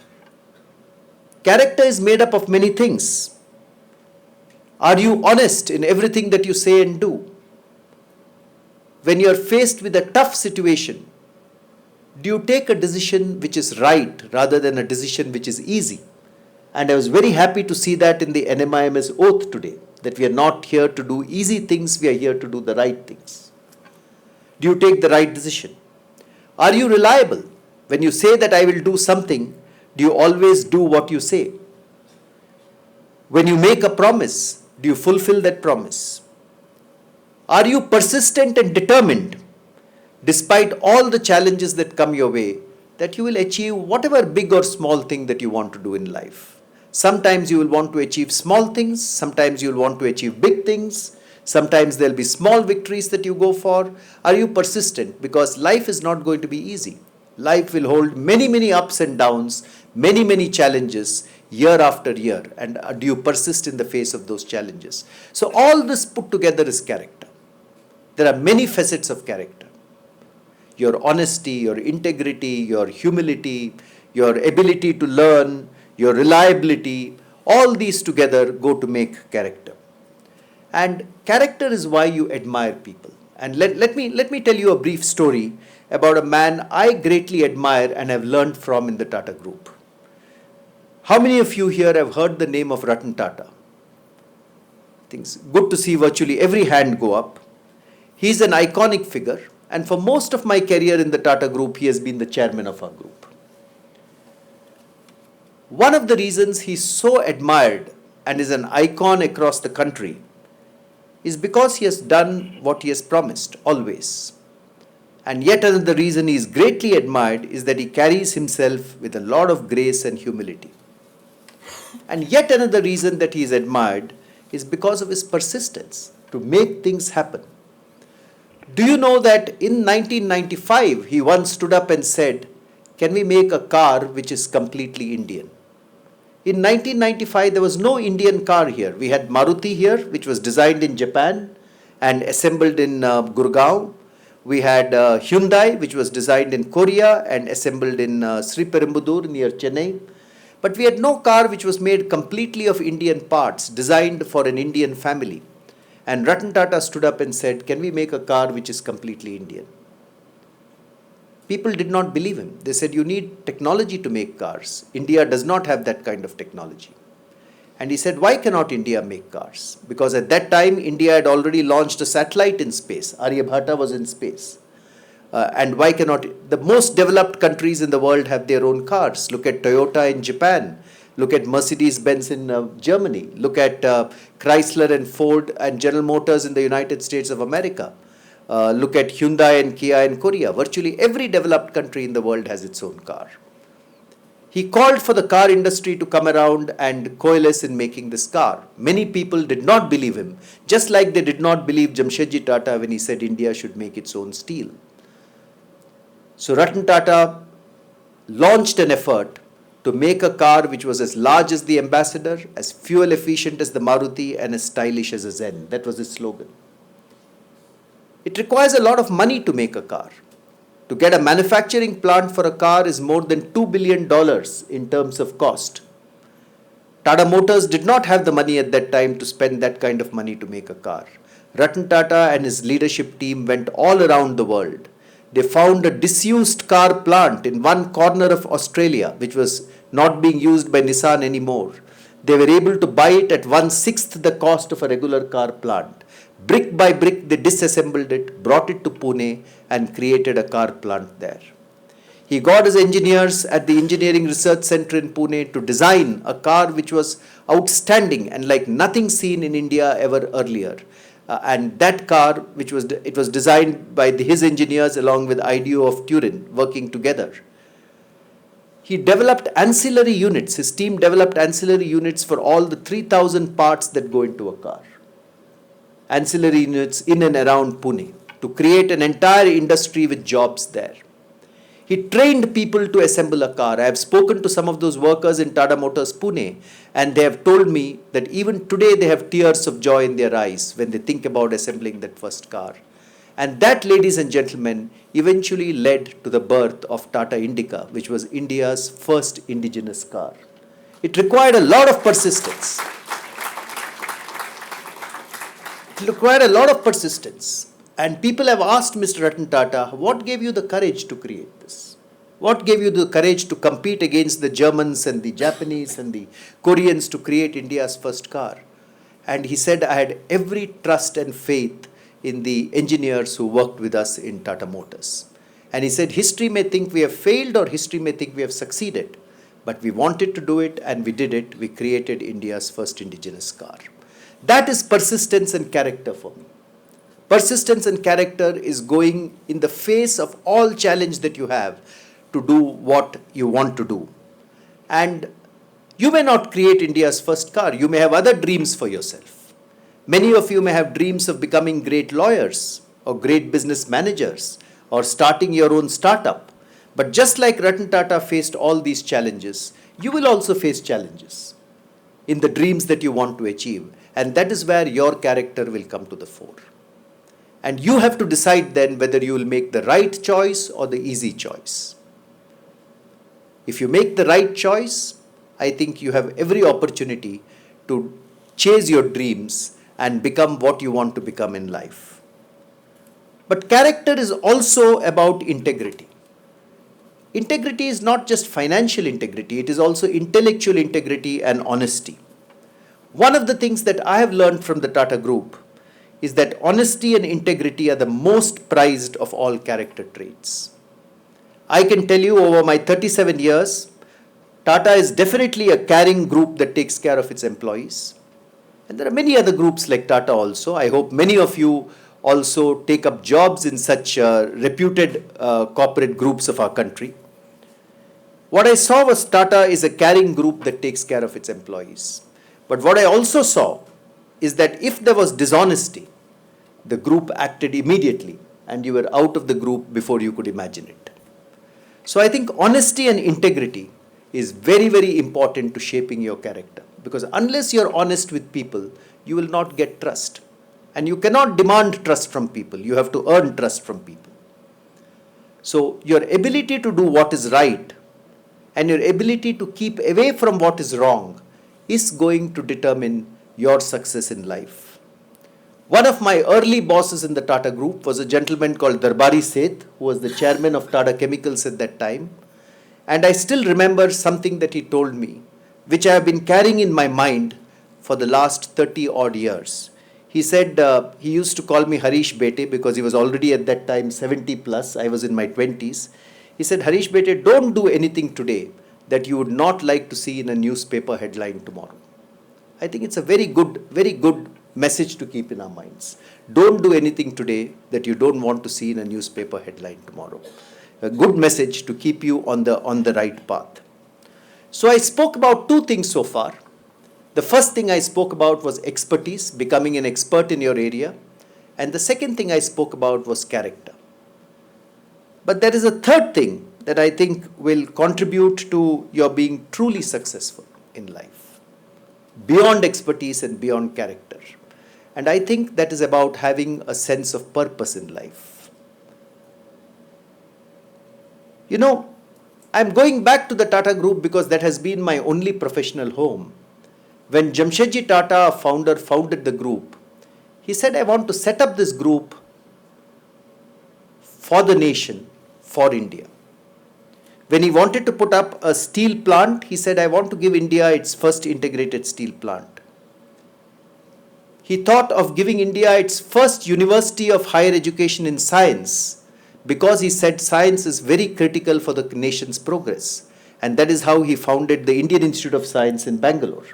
Character is made up of many things. Are you honest in everything that you say and do? When you are faced with a tough situation, do you take a decision which is right rather than a decision which is easy? And I was very happy to see that in the NMIMS oath today, that we are not here to do easy things, we are here to do the right things. Do you take the right decision? Are you reliable? When you say that I will do something, do you always do what you say? When you make a promise, do you fulfill that promise? Are you persistent and determined, despite all the challenges that come your way, that you will achieve whatever big or small thing that you want to do in life? Sometimes you will want to achieve small things, sometimes you will want to achieve big things, Sometimes there'll be small victories that you go for. Are you persistent? Because life is not going to be easy. Life will hold many, many ups and downs, many, many challenges year after year. And do you persist in the face of those challenges? So all this put together is character. There are many facets of character. Your honesty, your integrity, your humility, your ability to learn, your reliability, all these together go to make character. And character is why you admire people. And let me tell you a brief story about a man I greatly admire and have learned from in the Tata Group. How many of you here have heard the name of Ratan Tata? It's good to see virtually every hand go up. He's an iconic figure, and for most of my career in the Tata Group, he has been the chairman of our group. One of the reasons he's so admired and is an icon across the country is because he has done what he has promised, always. And yet another reason he is greatly admired is that he carries himself with a lot of grace and humility. And yet another reason that he is admired is because of his persistence to make things happen. Do you know that in 1995, he once stood up and said, "Can we make a car which is completely Indian?" In 1995, there was no Indian car here. We had Maruti here, which was designed in Japan and assembled in Gurgaon. We had Hyundai, which was designed in Korea and assembled in Sri Perumbudur near Chennai. But we had no car which was made completely of Indian parts, designed for an Indian family. And Ratan Tata stood up and said, "Can we make a car which is completely Indian?" People did not believe him. They said, "You need technology to make cars. India does not have that kind of technology." And he said, "Why cannot India make cars?" Because at that time, India had already launched a satellite in space. Aryabhata was in space. And why cannot the most developed countries in the world have their own cars? Look at Toyota in Japan. Look at Mercedes-Benz in Germany. Look at Chrysler and Ford and General Motors in the United States of America. Look at Hyundai and Kia in Korea. Virtually every developed country in the world has its own car. He called for the car industry to come around and coalesce in making this car. Many people did not believe him, just like they did not believe Jamshedji Tata when he said India should make its own steel. So Ratan Tata launched an effort to make a car which was as large as the Ambassador, as fuel efficient as the Maruti, and as stylish as a Zen. That was his slogan. It requires a lot of money to make a car. To get a manufacturing plant for a car is more than $2 billion in terms of cost. Tata Motors did not have the money at that time to spend that kind of money to make a car. Ratan Tata and his leadership team went all around the world. They found a disused car plant in one corner of Australia, which was not being used by Nissan anymore. They were able to buy it at 1/6 the cost of a regular car plant. Brick by brick, they disassembled it, brought it to Pune, and created a car plant there. He got his engineers at the Engineering Research Center in Pune to design a car which was outstanding and like nothing seen in India ever earlier. And that car, it was designed by his engineers along with IDEO of Turin working together. He developed ancillary units. His team developed ancillary units for all the 3,000 parts that go into a car. Ancillary units in and around Pune to create an entire industry with jobs there. He trained people to assemble a car. I have spoken to some of those workers in Tata Motors Pune, and they have told me that even today they have tears of joy in their eyes when they think about assembling that first car. And that, ladies and gentlemen, eventually led to the birth of Tata Indica, which was India's first indigenous car. It required a lot of persistence. It required a lot of persistence. And people have asked Mr. Ratan Tata, what gave you the courage to create this? What gave you the courage to compete against the Germans and the Japanese and the Koreans to create India's first car? And he said, I had every trust and faith in the engineers who worked with us in Tata Motors. And he said, history may think we have failed or history may think we have succeeded, but we wanted to do it and we did it. We created India's first indigenous car. That is persistence and character for me. Persistence and character is going in the face of all challenge that you have to do what you want to do. And you may not create India's first car. You may have other dreams for yourself. Many of you may have dreams of becoming great lawyers or great business managers or starting your own startup. But just like Ratan Tata faced all these challenges, you will also face challenges in the dreams that you want to achieve. And that is where your character will come to the fore. And you have to decide then whether you will make the right choice or the easy choice. If you make the right choice, I think you have every opportunity to chase your dreams and become what you want to become in life. But character is also about integrity. Integrity is not just financial integrity, it is also intellectual integrity and honesty. One of the things that I have learned from the Tata Group is that honesty and integrity are the most prized of all character traits. I can tell you over my 37 years, Tata is definitely a caring group that takes care of its employees. And there are many other groups like Tata also. I hope many of you also take up jobs in such reputed corporate groups of our country. What I saw was Tata is a caring group that takes care of its employees. But what I also saw is that if there was dishonesty, the group acted immediately and you were out of the group before you could imagine it. So I think honesty and integrity is very, very important to shaping your character. Because unless you're honest with people, you will not get trust. And you cannot demand trust from people. You have to earn trust from people. So your ability to do what is right and your ability to keep away from what is wrong is going to determine your success in life. One of my early bosses in the Tata Group was a gentleman called Darbari Seth, who was the chairman of Tata Chemicals at that time. And I still remember something that he told me, which I have been carrying in my mind for the last 30 odd years. He said, he used to call me Harish Bete because he was already at that time 70 plus, I was in my 20s. He said, Harish Bete, don't do anything today that you would not like to see in a newspaper headline tomorrow. I think it's a very good message to keep in our minds. Don't do anything today that you don't want to see in a newspaper headline tomorrow. A good message to keep you on the right path. So I spoke about two things so far. The first thing I spoke about was expertise, becoming an expert in your area. And the second thing I spoke about was character. But there is a third thing that I think will contribute to your being truly successful in life, beyond expertise and beyond character. And I think that is about having a sense of purpose in life. You know, I'm going back to the Tata Group because that has been my only professional home. When Jamshedji Tata, our founder, founded the group, he said, I want to set up this group for the nation, for India. When he wanted to put up a steel plant, he said, I want to give India its first integrated steel plant. He thought of giving India its first university of higher education in science because he said science is very critical for the nation's progress. And that is how he founded the Indian Institute of Science in Bangalore.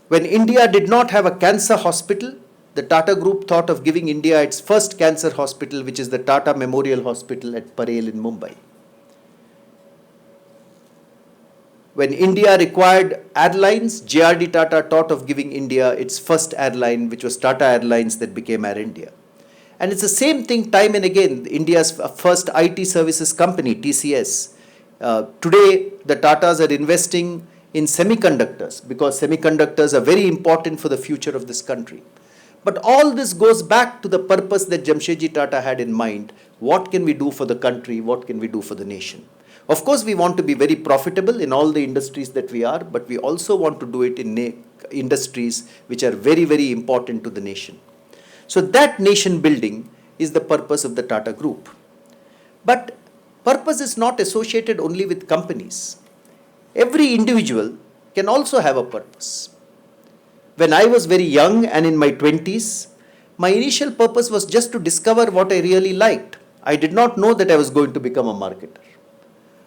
When India did not have a cancer hospital, the Tata Group thought of giving India its first cancer hospital, which is the Tata Memorial Hospital at Parel in Mumbai. When India required airlines, JRD Tata thought of giving India its first airline, which was Tata Airlines that became Air India. And it's the same thing time and again. India's first IT services company, TCS. Today, the Tatas are investing in semiconductors because semiconductors are very important for the future of this country. But all this goes back to the purpose that Jamshedji Tata had in mind. What can we do for the country? What can we do for the nation? Of course, we want to be very profitable in all the industries that we are, but we also want to do it in industries which are very, very important to the nation. So that nation building is the purpose of the Tata Group. But purpose is not associated only with companies. Every individual can also have a purpose. When I was very young and in my 20s, my initial purpose was just to discover what I really liked. I did not know that I was going to become a marketer.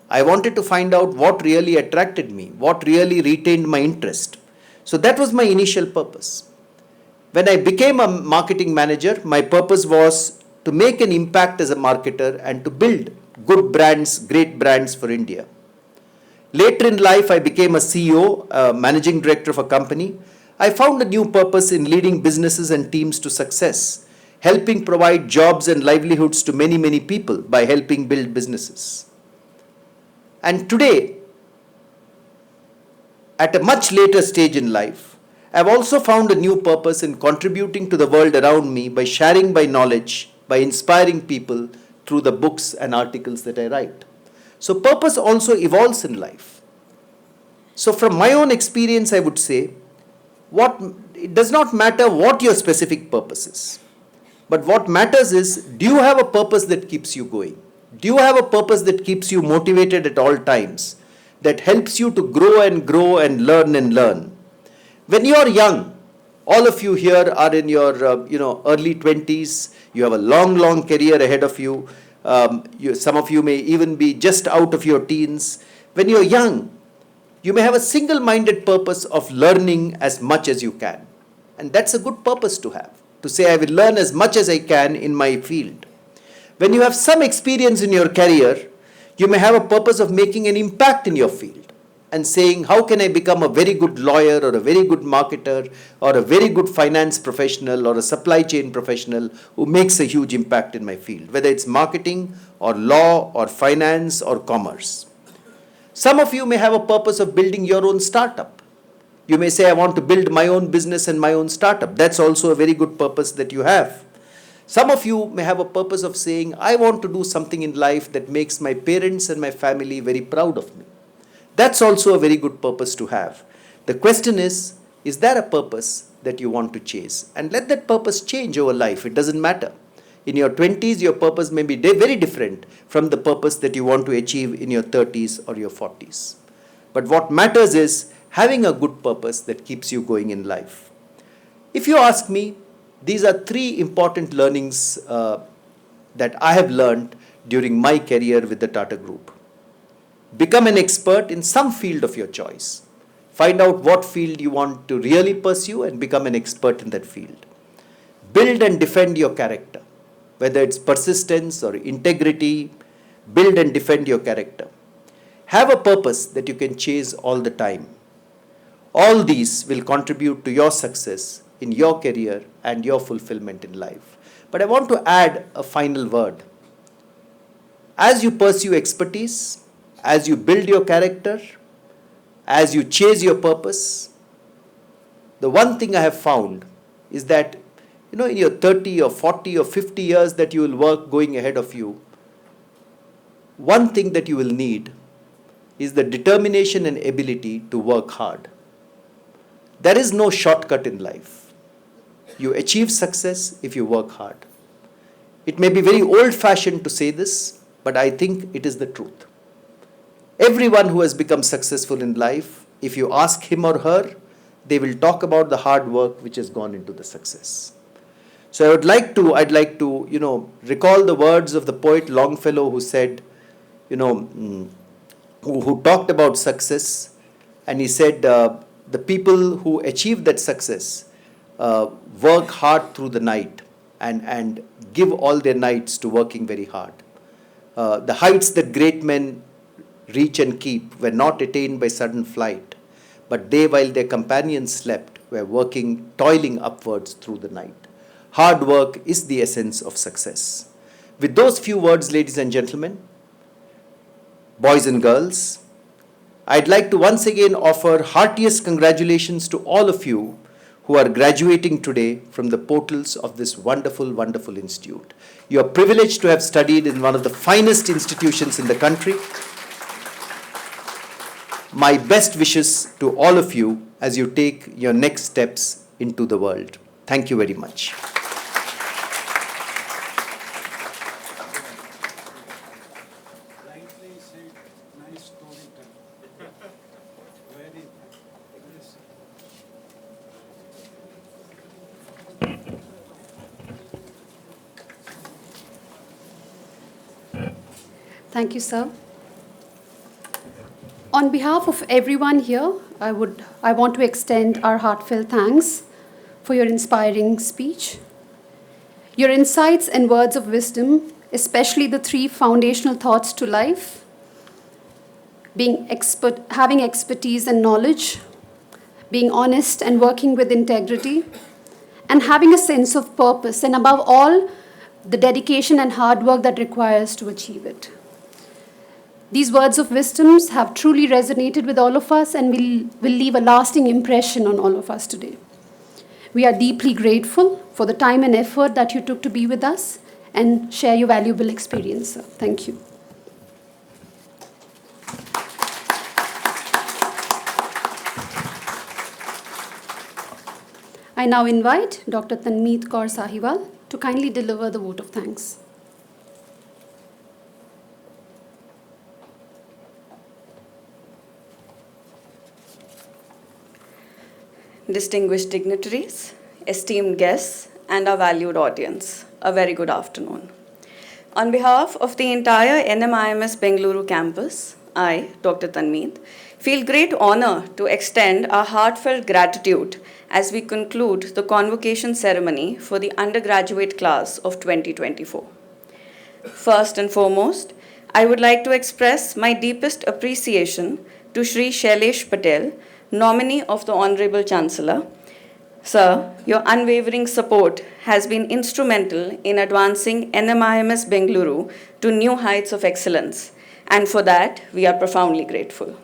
I wanted to find out what really attracted me, what really retained my interest. So that was my initial purpose. When I became a marketing manager, my purpose was to make an impact as a marketer and to build good brands, great brands for India. Later in life, I became a CEO, managing director of a company. I found a new purpose in leading businesses and teams to success, helping provide jobs and livelihoods to many, many people by helping build businesses. And today, at a much later stage in life, I've also found a new purpose in contributing to the world around me by sharing my knowledge, by inspiring people through the books and articles that I write. So purpose also evolves in life. So from my own experience, I would say, it does not matter what your specific purpose is. But what matters is, do you have a purpose that keeps you going? Do you have a purpose that keeps you motivated at all times, that helps you to grow and learn and learn? When you are young, all of you here are in your early 20s, you have a long career ahead of you. Some of you may even be just out of your teens. When you're young, you may have a single-minded purpose of learning as much as you can. And that's a good purpose to have, to say I will learn as much as I can in my field. When you have some experience in your career, you may have a purpose of making an impact in your field and saying, how can I become a very good lawyer or a very good marketer or a very good finance professional or a supply chain professional who makes a huge impact in my field, whether it's marketing or law or finance or commerce. Some of you may have a purpose of building your own startup. You may say, I want to build my own business and my own startup. That's also a very good purpose that you have. Some of you may have a purpose of saying, I want to do something in life that makes my parents and my family very proud of me. That's also a very good purpose to have. The question is there a purpose that you want to chase? And let that purpose change over life. It doesn't matter. In your 20s, your purpose may be very different from the purpose that you want to achieve in your 30s or your 40s. But what matters is having a good purpose that keeps you going in life. If you ask me, these are three important learnings that I have learned during my career with the Tata Group. Become an expert in some field of your choice. Find out what field you want to really pursue and become an expert in that field. Build and defend your character. Whether it's persistence or integrity, build and defend your character. Have a purpose that you can chase all the time. All these will contribute to your success in your career and your fulfillment in life. But I want to add a final word. As you pursue expertise, as you build your character, as you chase your purpose, the one thing I have found is that, in your 30 or 40 or 50 years that you will work going ahead of you, one thing that you will need is the determination and ability to work hard. There is no shortcut in life. You achieve success if you work hard. It may be very old-fashioned to say this, but I think it is the truth. Everyone who has become successful in life, if you ask him or her, they will talk about the hard work which has gone into the success. So I'd like to recall the words of the poet Longfellow, who said, who talked about success, and he said, the people who achieve that success work hard through the night and give all their nights to working very hard. The heights that great men reach and keep were not attained by sudden flight, but they, while their companions slept, were working, toiling upwards through the night. Hard work is the essence of success. With those few words, ladies and gentlemen, boys and girls, I'd like to once again offer heartiest congratulations to all of you who are graduating today from the portals of this wonderful, wonderful institute. You are privileged to have studied in one of the finest institutions in the country. My best wishes to all of you as you take your next steps into the world. Thank you very much. Thank you, sir. On behalf of everyone here, I want to extend our heartfelt thanks for your inspiring speech. Your insights and words of wisdom, especially the three foundational thoughts to life, having expertise and knowledge, being honest and working with integrity, and having a sense of purpose, and above all, the dedication and hard work that requires to achieve it. These words of wisdom have truly resonated with all of us and will leave a lasting impression on all of us today. We are deeply grateful for the time and effort that you took to be with us and share your valuable experience, sir. Thank you. I now invite Dr. Tanmeet Kaur Sahiwal to kindly deliver the vote of thanks. Distinguished dignitaries, esteemed guests, and our valued audience, a very good afternoon. On behalf of the entire NMIMS Bengaluru campus, I, Dr. Tanmeet, feel great honor to extend our heartfelt gratitude as we conclude the convocation ceremony for the undergraduate class of 2024. First and foremost, I would like to express my deepest appreciation to Shri Shailesh Patel, nominee of the Honorable Chancellor. Sir, your unwavering support has been instrumental in advancing NMIMS Bengaluru to new heights of excellence, and for that, we are profoundly grateful.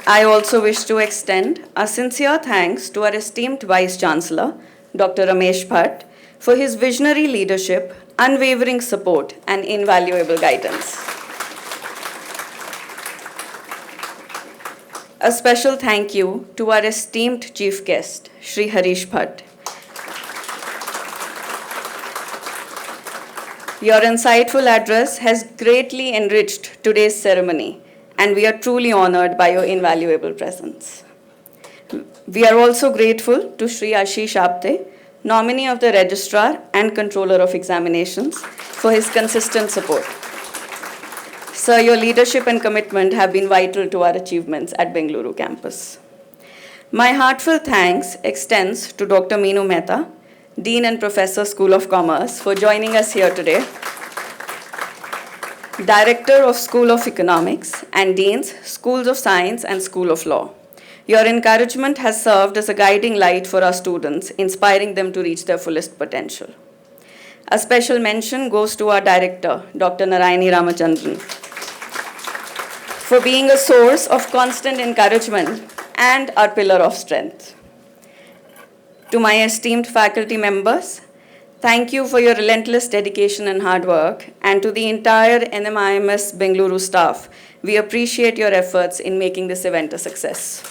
I also wish to extend our sincere thanks to our esteemed Vice Chancellor, Dr. Ramesh Bhatt, for his visionary leadership, unwavering support, and invaluable guidance. A special thank you to our esteemed chief guest, Shri Harish Bhatt. Your insightful address has greatly enriched today's ceremony, and we are truly honored by your invaluable presence. We are also grateful to Shri Ashish Apte, nominee of the Registrar and Controller of Examinations, for his consistent support. Sir, your leadership and commitment have been vital to our achievements at Bangalore Campus. My heartfelt thanks extends to Dr. Meenu Mehta, Dean and Professor, School of Commerce, for joining us here today, Director of School of Economics, and Deans, Schools of Science and School of Law. Your encouragement has served as a guiding light for our students, inspiring them to reach their fullest potential. A special mention goes to our Director, Dr. Narayani Ramachandran, for being a source of constant encouragement and our pillar of strength. To my esteemed faculty members, thank you for your relentless dedication and hard work, and to the entire NMIMS Bengaluru staff, we appreciate your efforts in making this event a success.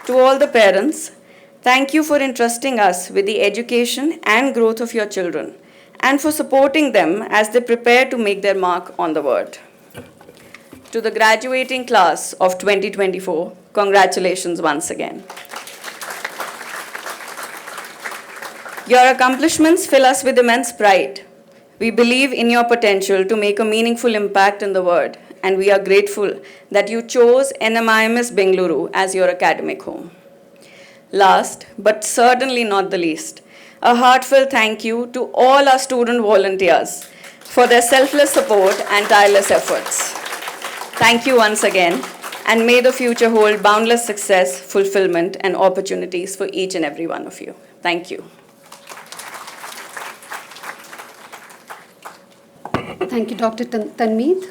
To all the parents, thank you for entrusting us with the education and growth of your children, and for supporting them as they prepare to make their mark on the world. To the graduating class of 2024, congratulations once again. Your accomplishments fill us with immense pride. We believe in your potential to make a meaningful impact in the world, and we are grateful that you chose NMIMS Bengaluru as your academic home. Last, but certainly not the least, a heartfelt thank you to all our student volunteers for their selfless support and tireless efforts. Thank you once again, and may the future hold boundless success, fulfillment, and opportunities for each and every one of you. Thank you. Thank you, Dr. Tanmeet.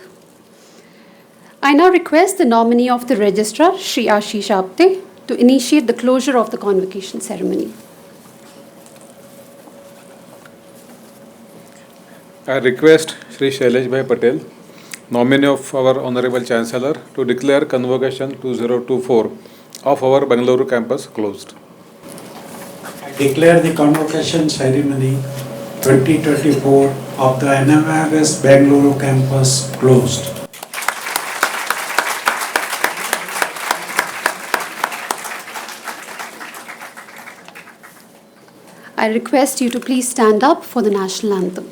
I now request the nominee of the Registrar, Shri Ashish Apte, to initiate the closure of the convocation ceremony. I request Shri Shailesh Bhai Patel, nominee of our Honorable Chancellor, to declare Convocation 2024 of our Bangalore campus closed. I declare the convocation ceremony 2024 of the NMIMS Bangalore campus closed. I request you to please stand up for the national anthem.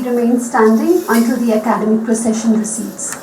remain standing until the academic procession recedes.